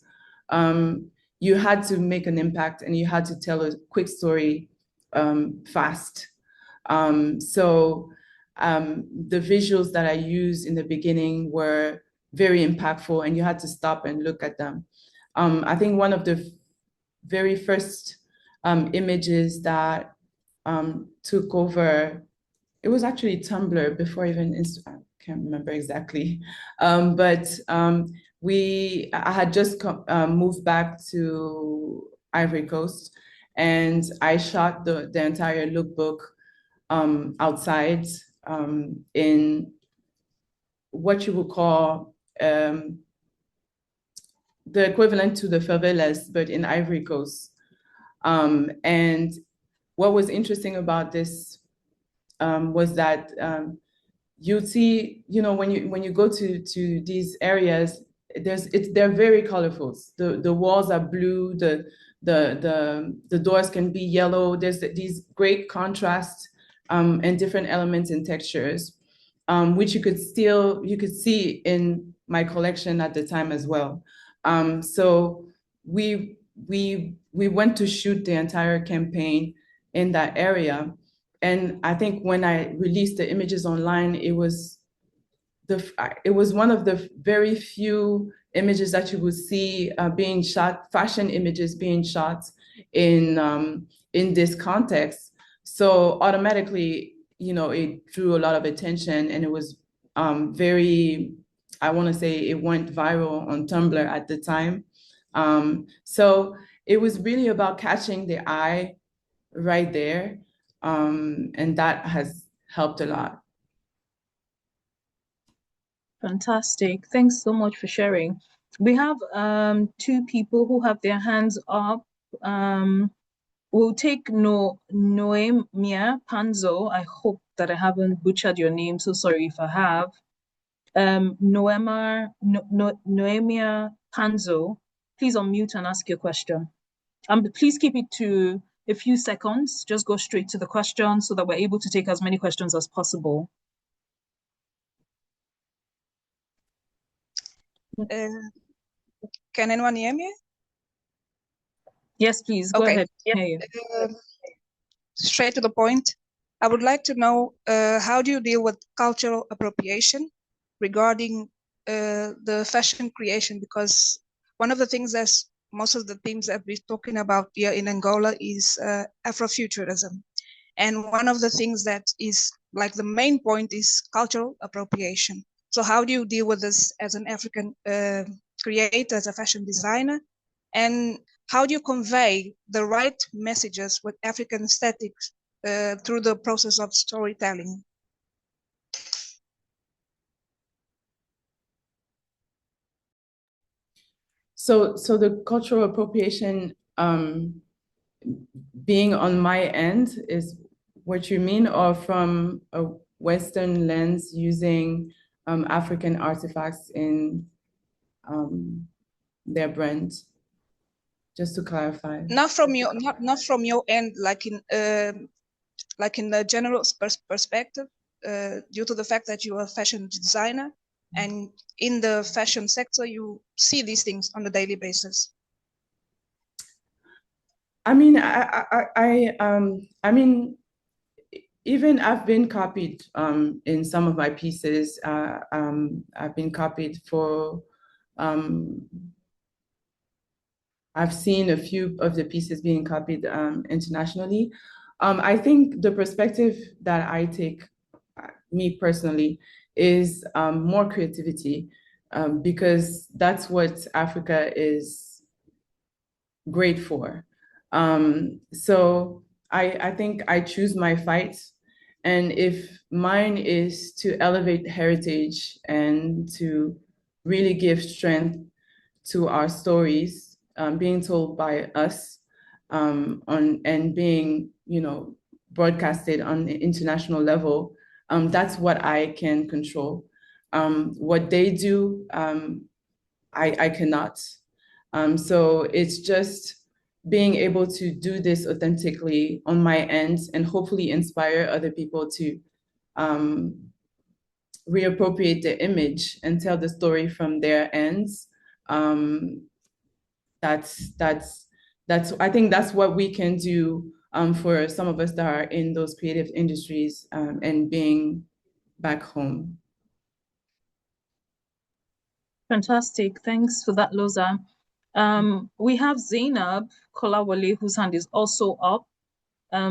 You had to make an impact and you had to tell a quick story fast. So the visuals that I used in the beginning were very impactful, and you had to stop and look at them. I think one of the very first images that took over, it was actually Tumblr before even Instagram. I can't remember exactly, but I had just moved back to Ivory Coast, and I shot the entire lookbook outside in what you would call the equivalent to the favelas, but in Ivory Coast. And what was interesting about this was that you'd see, when you go to these areas, they're very colorful. The walls are blue, the doors can be yellow. There's these great contrasts and different elements and textures, which you could see in my collection at the time as well. So we went to shoot the entire campaign in that area. And I think when I released the images online, it was one of the very few images that you would see being shot, fashion images being shot in this context. So automatically, it drew a lot of attention, and it was very, I want to say it went viral on Tumblr at the time. So it was really about catching the eye right there. And that has helped a lot. Fantastic. Thanks so much for sharing. We have two people who have their hands up. We'll take Noemia Panzo. I hope that I haven't butchered your name. So sorry if I have. Noemia Panzo, please unmute and ask your question. Please keep it to a few seconds. Just go straight to the question so that we're able to take as many questions as possible. Can anyone hear me? Yes, please, go ahead. Straight to the point. I would like to know, how do you deal with cultural appropriation regarding the fashion creation? Because one of the things that most of the themes that we're talking about here in Angola is Afrofuturism. And one of the things that is like the main point is cultural appropriation. So how do you deal with this as an African creator, as a fashion designer? And how do you convey the right messages with African aesthetics through the process of storytelling? So the cultural appropriation being on my end is what you mean, or from a Western lens using African artifacts in their brand? Just to clarify. Not from your end, like in the general perspective, due to the fact that you are a fashion designer, and in the fashion sector, you see these things on a daily basis. I mean, I mean, even I've been copied in some of my pieces. I've been copied for. I've seen a few of the pieces being copied internationally. I think the perspective that I take, me personally, is more creativity, because that's what Africa is great for. So I think I choose my fight. And if mine is to elevate heritage and to really give strength to our stories, being told by us, and being, broadcasted on the international level, that's what I can control. What they do, I cannot. So it's just being able to do this authentically on my end and hopefully inspire other people to reappropriate the image and tell the story from their ends. I think that's what we can do for some of us that are in those creative industries and being back home. Fantastic. Thanks for that, Loza. We have Zainab Kolawole, whose hand is also up.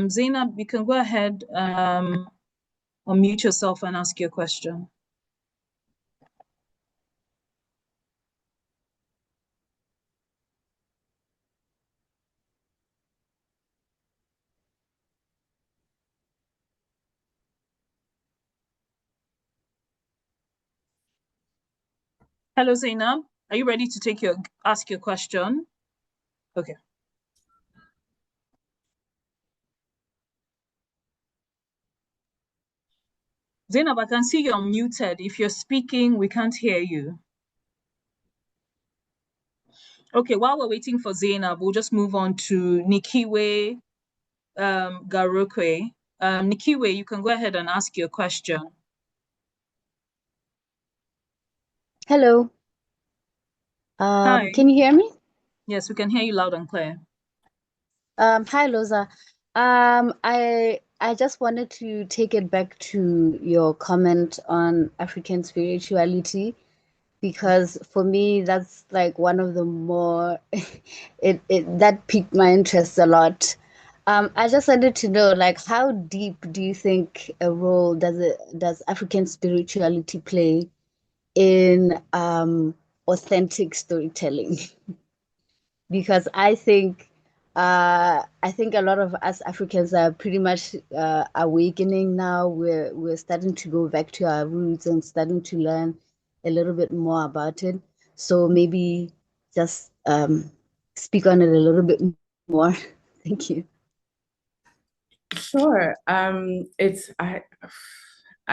Zainab, you can go ahead, unmute yourself and ask your question. Hello, Zainab. Are you ready to ask your question? Okay. Zainab, I can see you're muted. If you're speaking, we can't hear you. Okay, while we're waiting for Zainab, we'll just move on to Nikiwe Garokwe. Nikiwe, you can go ahead and ask your question. Hello. Hi. Can you hear me? Yes, we can hear you loud and clear. Hi, Loza. I just wanted to take it back to your comment on African spirituality, because for me that's like one of the more that piqued my interest a lot. I just wanted to know, like, how deep do you think a role does African spirituality play in authentic storytelling? Because I think a lot of us Africans are pretty much awakening now. We're starting to go back to our roots and starting to learn a little bit more about it. So maybe just speak on it a little bit more. Thank you. Sure. I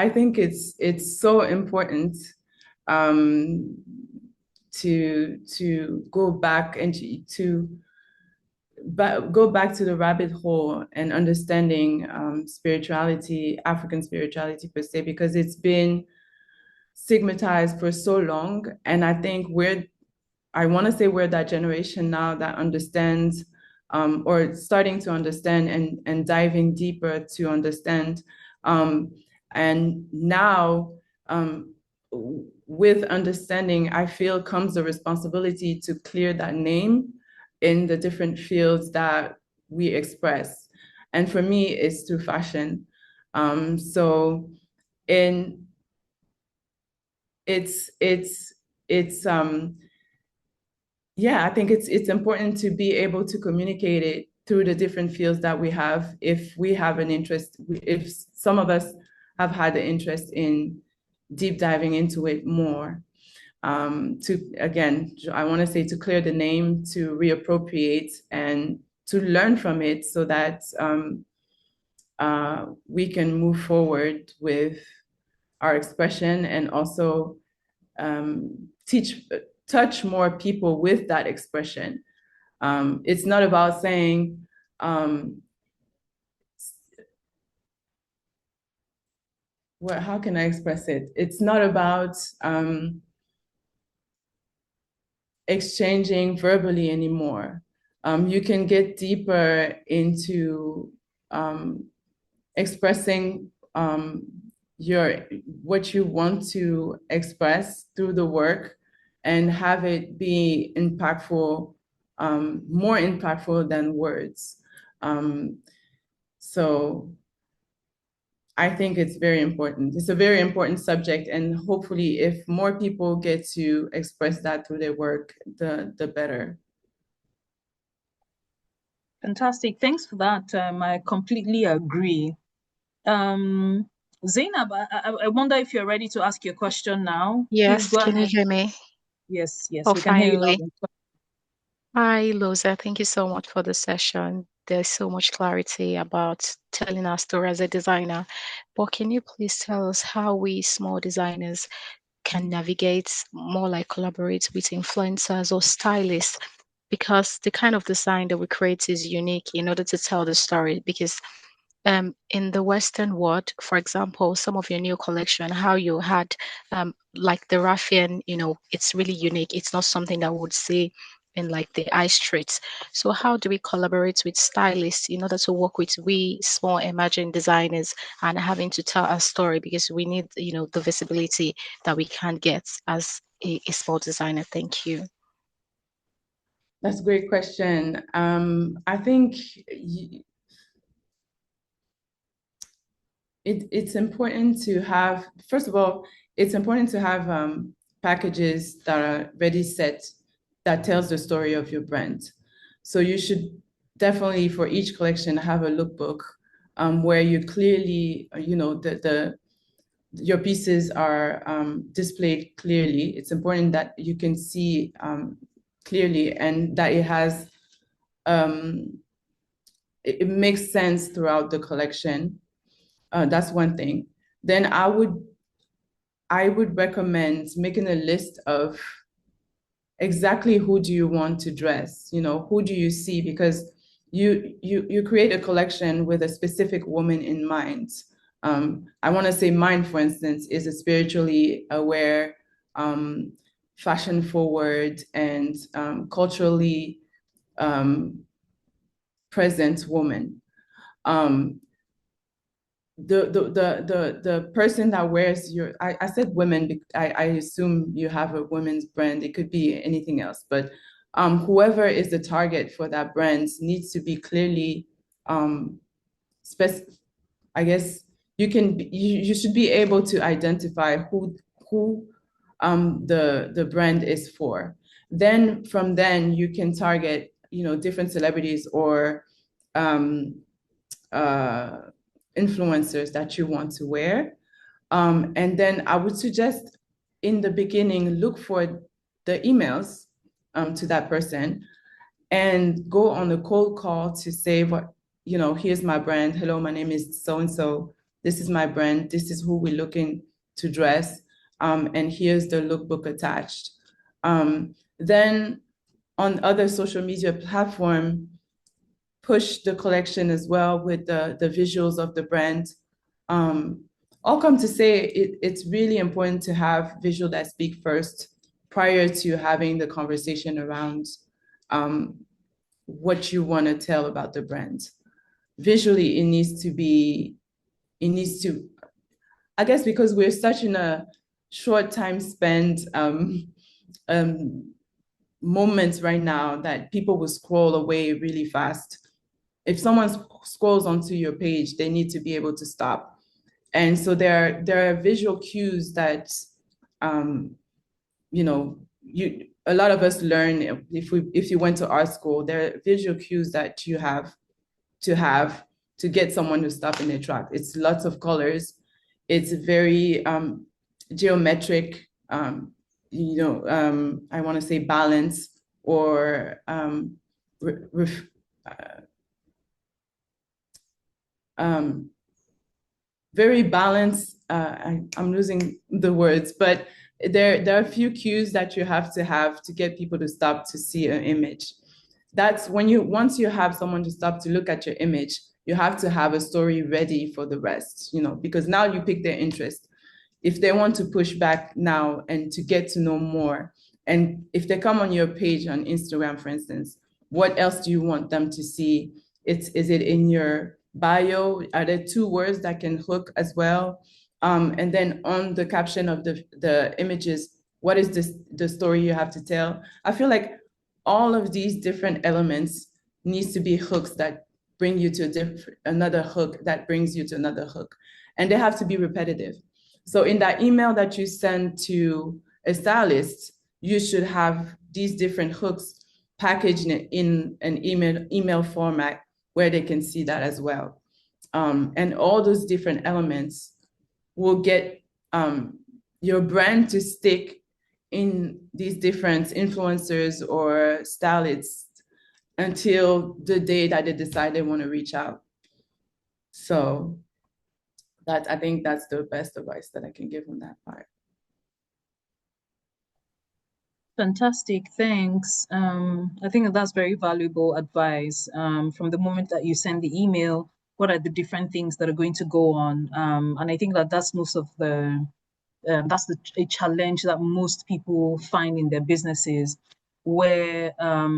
think it's so important to go back and to go back to the rabbit hole and understanding spirituality, African spirituality per se, because it's been stigmatized for so long. And I think I want to say we're that generation now that understands or starting to understand and diving deeper to understand. And now with understanding, I feel comes the responsibility to clear that name in the different fields that we express. And for me, it's through fashion. So yeah, I think it's important to be able to communicate it through the different fields that we have. If we have an interest, if some of us have had the interest in deep diving into it more, again, I want to say to clear the name, to reappropriate and to learn from it so that we can move forward with our expression and also touch more people with that expression. It's not about saying, how can I express it? It's not about exchanging verbally anymore. You can get deeper into expressing what you want to express through the work and have it be impactful, more impactful than words. So I think it's very important. It's a very important subject, and hopefully if more people get to express that through their work, the better. Fantastic, thanks for that. I completely agree. Zainab, I wonder if you're ready to ask your question now. Yes, Please go can you ahead. hear me? Yes, Oh, we can hear you loud finally. and clear. Hi, Loza. Thank you so much for the session. There's so much clarity about telling our story as a designer. But can you please tell us how we small designers can navigate, more like collaborate with influencers or stylists? Because the kind of design that we create is unique in order to tell the story. Because in the Western world, for example, some of your new collection, how you had like the raffian, it's really unique. It's not something that we would see in like the high streets. So how do we collaborate with stylists in order to work with we small emerging designers and having to tell our story, because we need, the visibility that we can get as a small designer? Thank you. That's a great question. I think it's important to have, first of all, it's important to have packages that are ready set that tells the story of your brand. So you should definitely, for each collection, have a lookbook where you clearly, your pieces are displayed clearly. It's important that you can see clearly and that it has, it makes sense throughout the collection. That's one thing. Then I would recommend making a list of exactly who do you want to dress, who do you see, because you create a collection with a specific woman in mind. I want to say mine, for instance, is a spiritually aware, fashion forward, and culturally present woman. The person that wears I said women, I assume you have a women's brand. It could be anything else, but whoever is the target for that brand needs to be clearly I guess you should be able to identify who the brand is for. Then from then you can target different celebrities or influencers that you want to wear. And then I would suggest in the beginning, look for the emails to that person and go on a cold call to say, here's my brand. Hello, my name is so-and-so. This is my brand. This is who we're looking to dress. And here's the lookbook attached. Then on other social media platform, push the collection as well with the visuals of the brand. All come to say it's really important to have visual that speak first prior to having the conversation around what you want to tell about the brand. Visually, it needs to, I guess because we're such in a short time spent moments right now that people will scroll away really fast. If someone scrolls onto your page, they need to be able to stop. And so there are visual cues that, you know, a lot of us learn if you went to art school, there are visual cues that you have to get someone to stop in their track. It's lots of colors. It's very geometric, you know, I want to say balance or very balanced. I'm losing the words, but there are a few cues that you have to get people to stop to see an image. That's once you have someone to stop to look at your image, you have to have a story ready for the rest, you know, because now you pick their interest. If they want to push back now and to get to know more, and if they come on your page on Instagram, for instance, what else do you want them to see? Is it in your bio? Are there 2 words that can hook as well? And then on the caption of the images, what is the story you have to tell? I feel like all of these different elements needs to be hooks that bring you to another hook that brings you to another hook. And they have to be repetitive. So in that email that you send to a stylist, you should have these different hooks packaged in an email format where they can see that as well. And all those different elements will get your brand to stick in these different influencers or stylists until the day that they decide they want to reach out. So I think that's the best advice that I can give on that part. Fantastic, thanks. I think that's very valuable advice. From the moment that you send the email, what are the different things that are going to go on? And I think that's most of that's a challenge that most people find in their businesses, where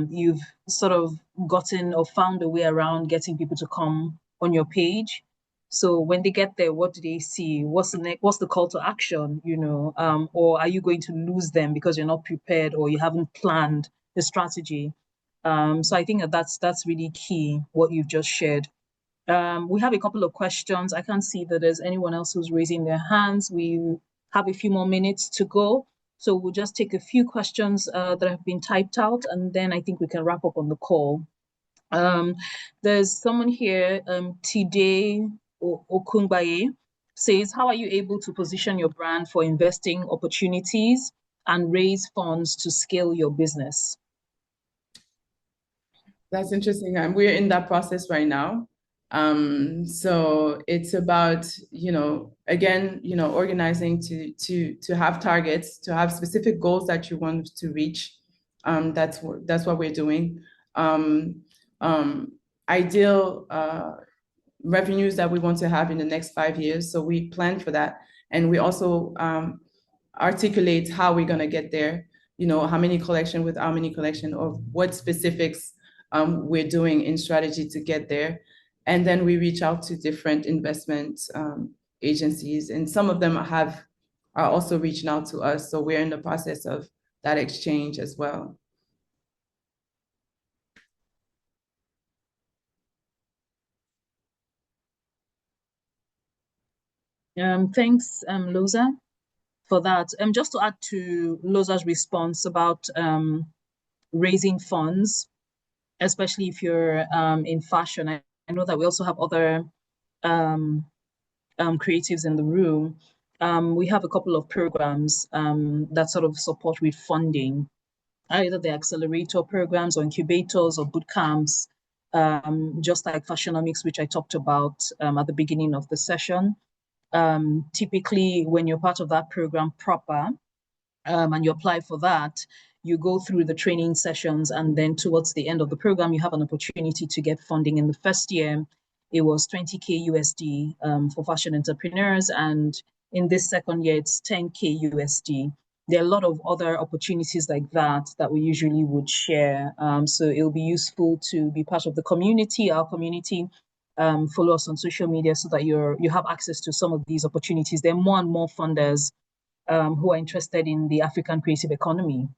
you've sort of gotten or found a way around getting people to come on your page. So when they get there, what do they see? What's the call to action, you know? Or are you going to lose them because you're not prepared or you haven't planned the strategy? So I think that's really key, what you've just shared. We have a couple of questions. I can't see that there's anyone else who's raising their hands. We have a few more minutes to go. So we'll just take a few questions that have been typed out, and then I think we can wrap up on the call. There's someone here, Tide Okungbaye, says, how are you able to position your brand for investing opportunities and raise funds to scale your business? That's interesting. And we're in that process right now. So it's about, again, organizing to have targets, to have specific goals that you want to reach. That's what we're doing. Ideal revenues that we want to have in the next 5 years. So we plan for that. And we also articulate how we're going to get there, how many collection with how many collection, or what specifics we're doing in strategy to get there. And then we reach out to different investment agencies, and some of them are also reaching out to us. So we're in the process of that exchange as well. Thanks, Loza, for that. Just to add to Loza's response about raising funds, especially if you're in fashion. I know that we also have other creatives in the room. We have a couple of programs that sort of support with funding, either the accelerator programs or incubators or boot camps, just like Fashionomics, which I talked about at the beginning of the session. Typically, when you're part of that program proper, and you apply for that, you go through the training sessions, and then towards the end of the program, you have an opportunity to get funding. In the first year, it was 20K USD for fashion entrepreneurs, and in this second year, it's 10K USD. There are a lot of other opportunities like that that we usually would share. So it'll be useful to be part of the community, our community. Follow us on social media so that you have access to some of these opportunities. There are more and more funders who are interested in the African creative economy.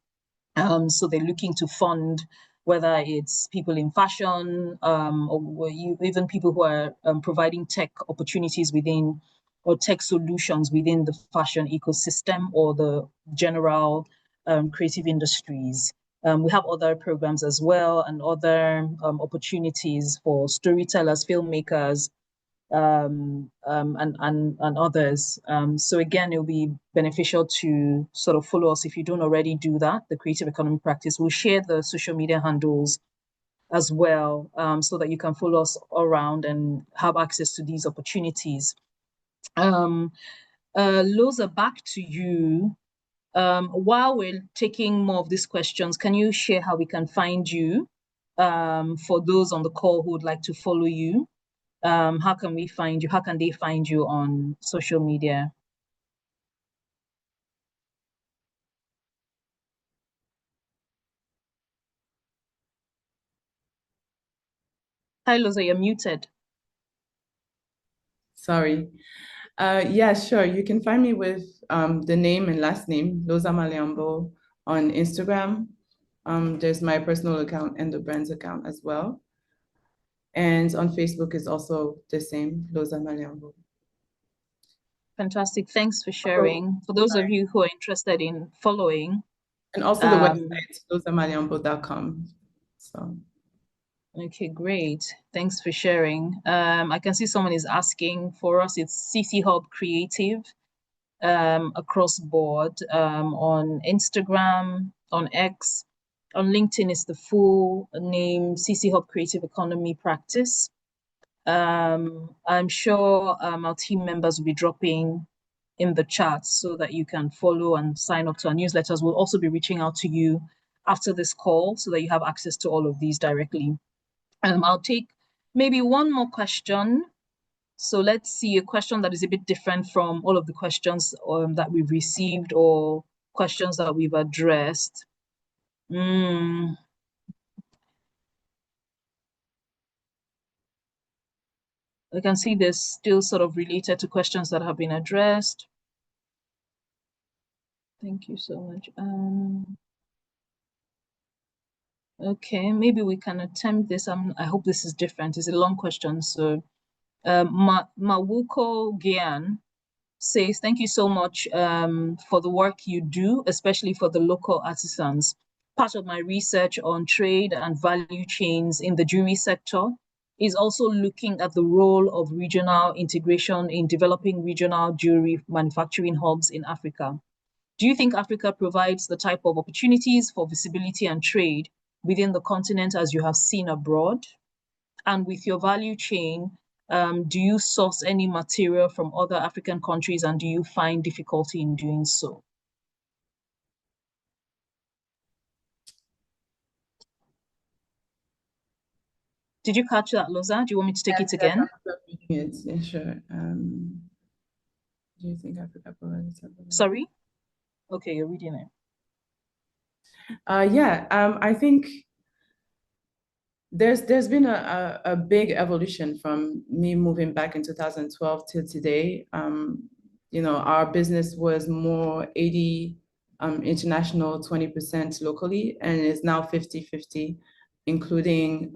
So they're looking to fund whether it's people in fashion or even people who are providing tech opportunities within or tech solutions within the fashion ecosystem or the general creative industries. We have other programs as well and other opportunities for storytellers, filmmakers, and others. So again, it'll be beneficial to sort of follow us if you don't already do that, the Creative Economy Practice. We'll share the social media handles as well, so that you can follow us around and have access to these opportunities. Loza, back to you. While we're taking more of these questions, can you share how we can find you for those on the call who would like to follow you? How can we find you? How can they find you on social media? Hi, Loza, you're muted. Sorry. Yeah, sure. You can find me with the name and last name, Loza Maléombho, on Instagram. There's my personal account and the brand's account as well. And on Facebook is also the same, Loza Maléombho. Fantastic. Thanks for sharing. For those of you who are interested in following. And also the website, lozamaleombho.com. So. Okay, great. Thanks for sharing. I can see someone is asking for us. It's CcHUB Creative across board on Instagram, on X, on LinkedIn is the full name, CcHUB Creative Economy Practice. I'm sure our team members will be dropping in the chat so that you can follow and sign up to our newsletters. We'll also be reaching out to you after this call so that you have access to all of these directly. I'll take maybe one more question. So let's see a question that is a bit different from all of the questions that we've received or questions that we've addressed. I can see there's still sort of related to questions that have been addressed. Thank you so much. Okay, maybe we can attempt this. I hope this is different. It's a long question. So Mawuko Gian says, thank you so much for the work you do, especially for the local artisans. Part of my research on trade and value chains in the jewelry sector is also looking at the role of regional integration in developing regional jewelry manufacturing hubs in Africa. Do you think Africa provides the type of opportunities for visibility and trade within the continent as you have seen abroad? And with your value chain, do you source any material from other African countries, and do you find difficulty in doing so? Did you catch that, Loza? Do you want me to take it again? Yes, yeah, sure. Do you think Africa provides? Sorry? Okay, you're reading it. I think there's been a big evolution from me moving back in 2012 till today. Our business was more 80 international, 20% locally, and it's now 50-50, including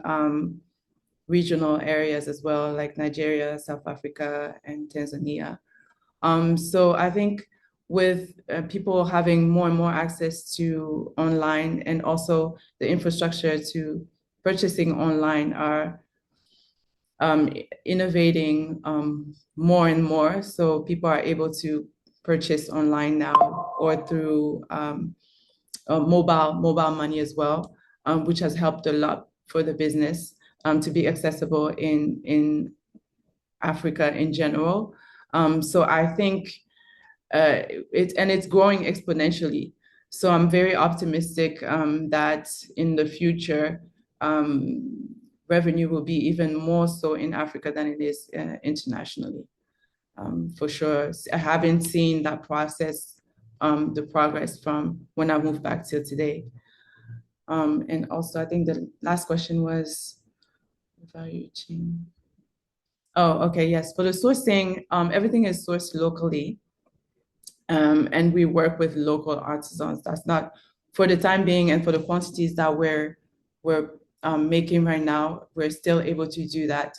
regional areas as well, like Nigeria, South Africa, and Tanzania. So I think with people having more and more access to online and also the infrastructure to purchasing online are innovating more and more. So people are able to purchase online now or through mobile money as well, which has helped a lot for the business to be accessible in Africa in general. So I think it's growing exponentially. So I'm very optimistic that in the future, revenue will be even more so in Africa than it is internationally. For sure, I haven't seen that process, the progress from when I moved back till today. And also, I think the last question was value chain. Oh, okay, yes. For the sourcing, everything is sourced locally. And we work with local artisans. That's not, for the time being and for the quantities that we're making right now, we're still able to do that.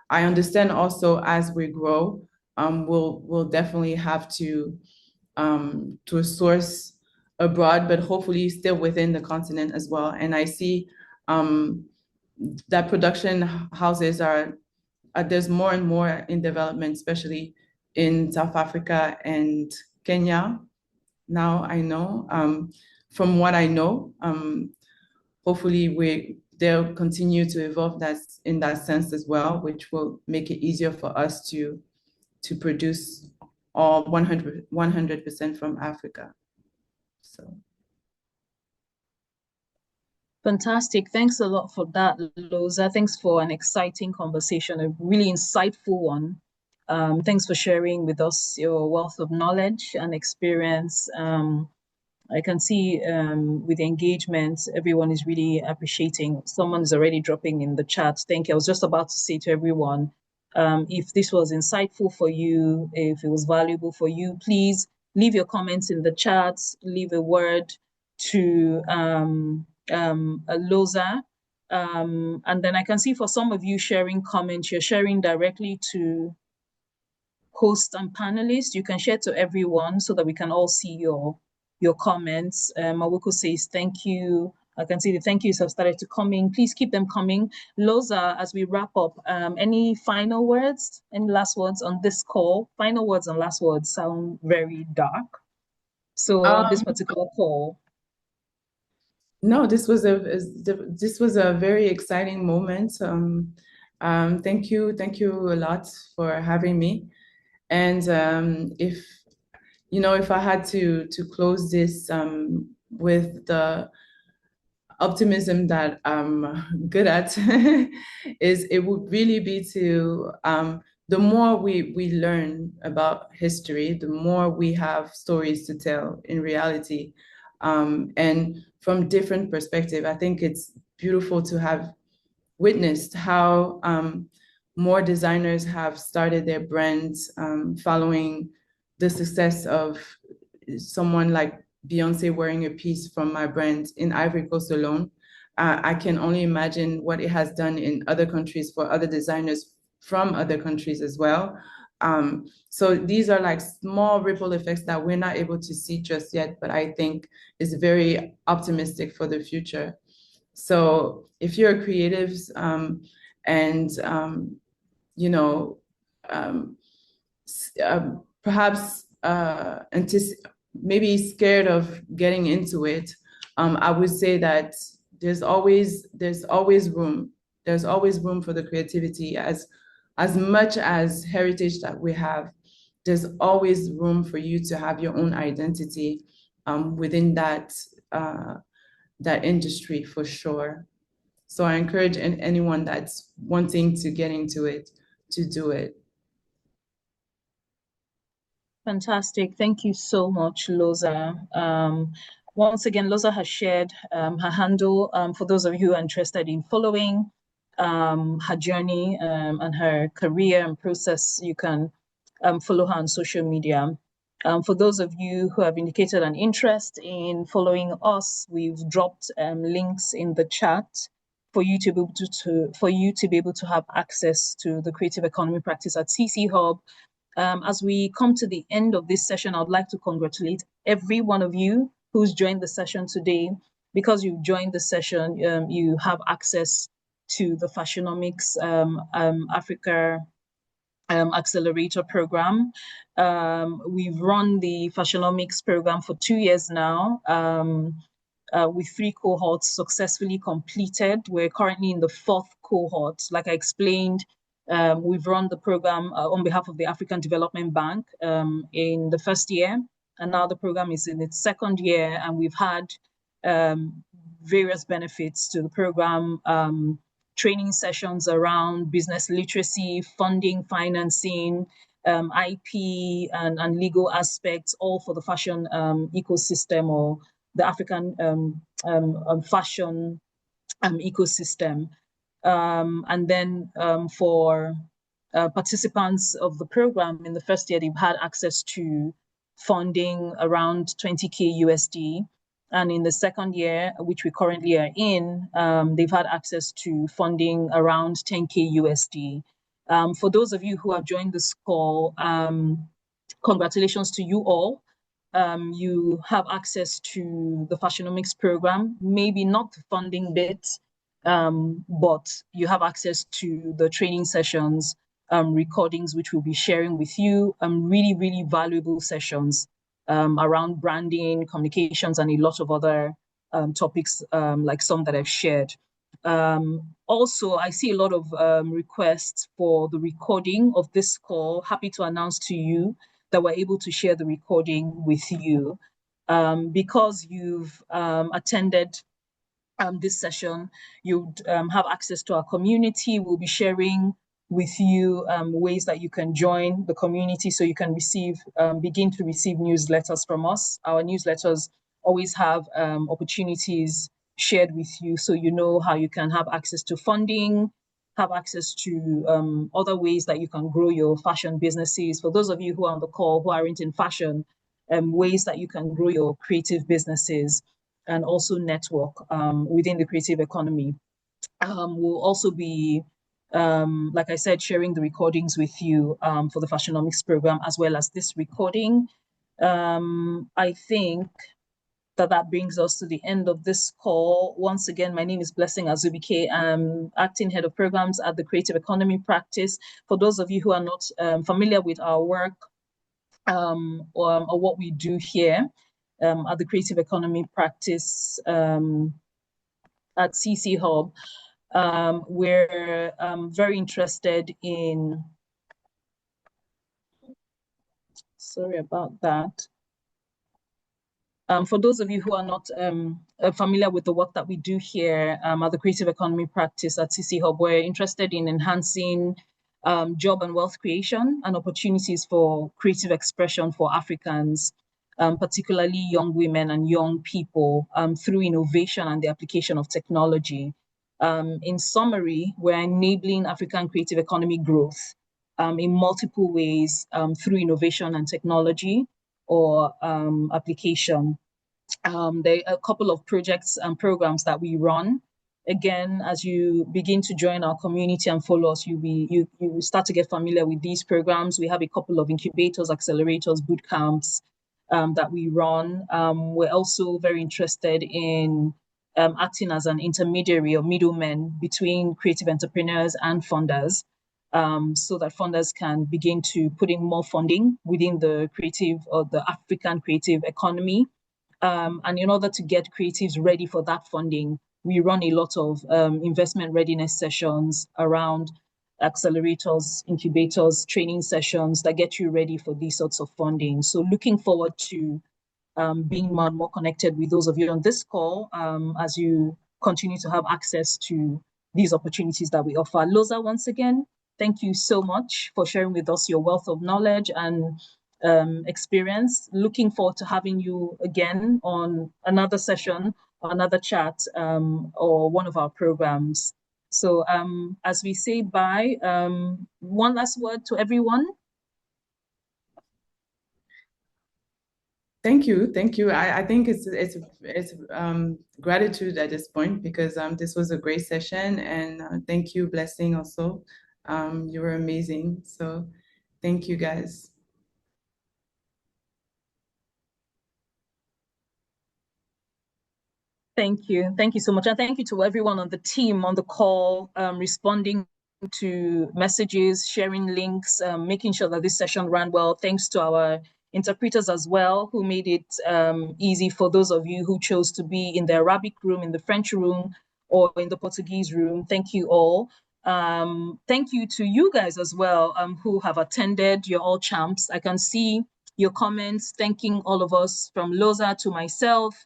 I understand also as we grow, we'll definitely have to source abroad, but hopefully still within the continent as well. And I see that production houses are, there's more and more in development, especially in South Africa and Kenya. Now I know, from what I know, hopefully they'll continue to evolve that in that sense as well, which will make it easier for us to produce all 100% from Africa. So. Fantastic. Thanks a lot for that, Loza. Thanks for an exciting conversation, a really insightful one. Thanks for sharing with us your wealth of knowledge and experience. I can see with the engagement, everyone is really appreciating. Someone is already dropping in the chat. Thank you. I was just about to say to everyone, if this was insightful for you, if it was valuable for you, please leave your comments in the chat, leave a word to Loza. And then I can see for some of you sharing comments, you're sharing directly to host and panelists. You can share to everyone so that we can all see your comments. Mawuko says, thank you. I can see the thank yous have started to come in. Please keep them coming. Loza, as we wrap up, any final words, any last words on this call? Final words and last words sound very dark. So on this particular call. No, this was a very exciting moment. Thank you a lot for having me. And if I had to close this with the optimism that I'm good at, it would really be to the more we learn about history, the more we have stories to tell in reality, and from different perspectives. I think it's beautiful to have witnessed how more designers have started their brands following the success of someone like Beyonce wearing a piece from my brand in Ivory Coast alone. I can only imagine what it has done in other countries for other designers from other countries as well. So these are like small ripple effects that we're not able to see just yet, but I think is very optimistic for the future. So if you're creatives and perhaps maybe scared of getting into it, I would say that there's always room. There's always room for the creativity. As much as heritage that we have, there's always room for you to have your own identity within that industry, for sure. So I encourage anyone that's wanting to get into it to do it. Fantastic. Thank you so much, Loza. Once again, Loza has shared her handle for those of you who are interested in following her journey and her career and process. You can follow her on social media. For those of you who have indicated an interest in following us, we've dropped links in the chat for you to be able to have access to the creative economy practice at CcHUB. As we come to the end of this session, I'd like to congratulate every one of you who's joined the session today. Because you've joined the session, you have access to the Fashionomics Africa Accelerator Program. We've run the Fashionomics program for 2 years now, with 3 cohorts successfully completed. We're currently in the 4th cohort. Like I explained, we've run the program on behalf of the African Development Bank in the first year, and now the program is in its second year, and we've had various benefits to the program, training sessions around business literacy, funding, financing, IP and legal aspects, all for the fashion ecosystem, or the African fashion ecosystem. And then for participants of the program in the first year, they've had access to funding around 20K USD. And in the second year, which we currently are in, they've had access to funding around 10K USD. For those of you who have joined this call, congratulations to you all. You have access to the Fashionomics program, maybe not the funding bit, but you have access to the training sessions, recordings, which we'll be sharing with you, really, really valuable sessions around branding, communications, and a lot of other topics like some that I've shared. Also, I see a lot of requests for the recording of this call. Happy to announce to you that we're able to share the recording with you. Because you've attended this session, you'd have access to our community. We'll be sharing with you ways that you can join the community so you can begin to receive newsletters from us. Our newsletters always have opportunities shared with you, so you know how you can have access to funding, have access to other ways that you can grow your fashion businesses. For those of you who are on the call who aren't in fashion, ways that you can grow your creative businesses and also network within the creative economy. We'll also be, like I said, sharing the recordings with you for the Fashionomics program, as well as this recording. I think that brings us to the end of this call. Once again, my name is Blessing Azubike. I'm acting head of programs at the Creative Economy Practice. For those of you who are not familiar with our work or what we do here at the Creative Economy Practice at CcHUB, we're very interested in, sorry about that. For those of you who are not familiar with the work that we do here at the Creative Economy Practice at CcHUB, we're interested in enhancing job and wealth creation and opportunities for creative expression for Africans, particularly young women and young people, through innovation and the application of technology. In summary, we're enabling African creative economy growth in multiple ways through innovation and technology or application. There are a couple of projects and programs that we run. Again, as you begin to join our community and follow us, you start to get familiar with these programs. We have a couple of incubators, accelerators, boot camps that we run. We're also very interested in acting as an intermediary or middleman between creative entrepreneurs and funders, so that funders can begin to put in more funding within the creative or the African creative economy. And in order to get creatives ready for that funding, we run a lot of investment readiness sessions around accelerators, incubators, training sessions that get you ready for these sorts of funding. So looking forward to being more connected with those of you on this call as you continue to have access to these opportunities that we offer. Loza, once again, thank you so much for sharing with us your wealth of knowledge and experience. Looking forward to having you again on another session or another chat or one of our programs. So as we say bye, one last word to everyone. Thank you. I think it's gratitude at this point, because this was a great session, and thank you, Blessing, also. You were amazing. So thank you, guys. Thank you so much, and thank you to everyone on the team on the call, responding to messages, sharing links, making sure that this session ran well. Thanks to our interpreters as well, who made it easy for those of you who chose to be in the Arabic room, in the French room, or in the Portuguese room. Thank you all. Thank you to you guys as well who have attended. You're all champs. I can see your comments, thanking all of us from Loza to myself,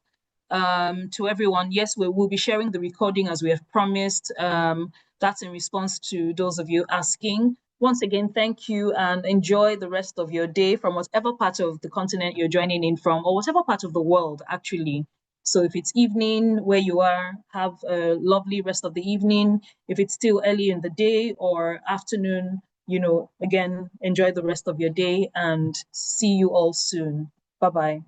to everyone. Yes, we will be sharing the recording as we have promised. That's in response to those of you asking. Once again, thank you and enjoy the rest of your day from whatever part of the continent you're joining in from, or whatever part of the world, actually. So if it's evening where you are, have a lovely rest of the evening. If it's still early in the day or afternoon, again, enjoy the rest of your day and see you all soon. Bye-bye.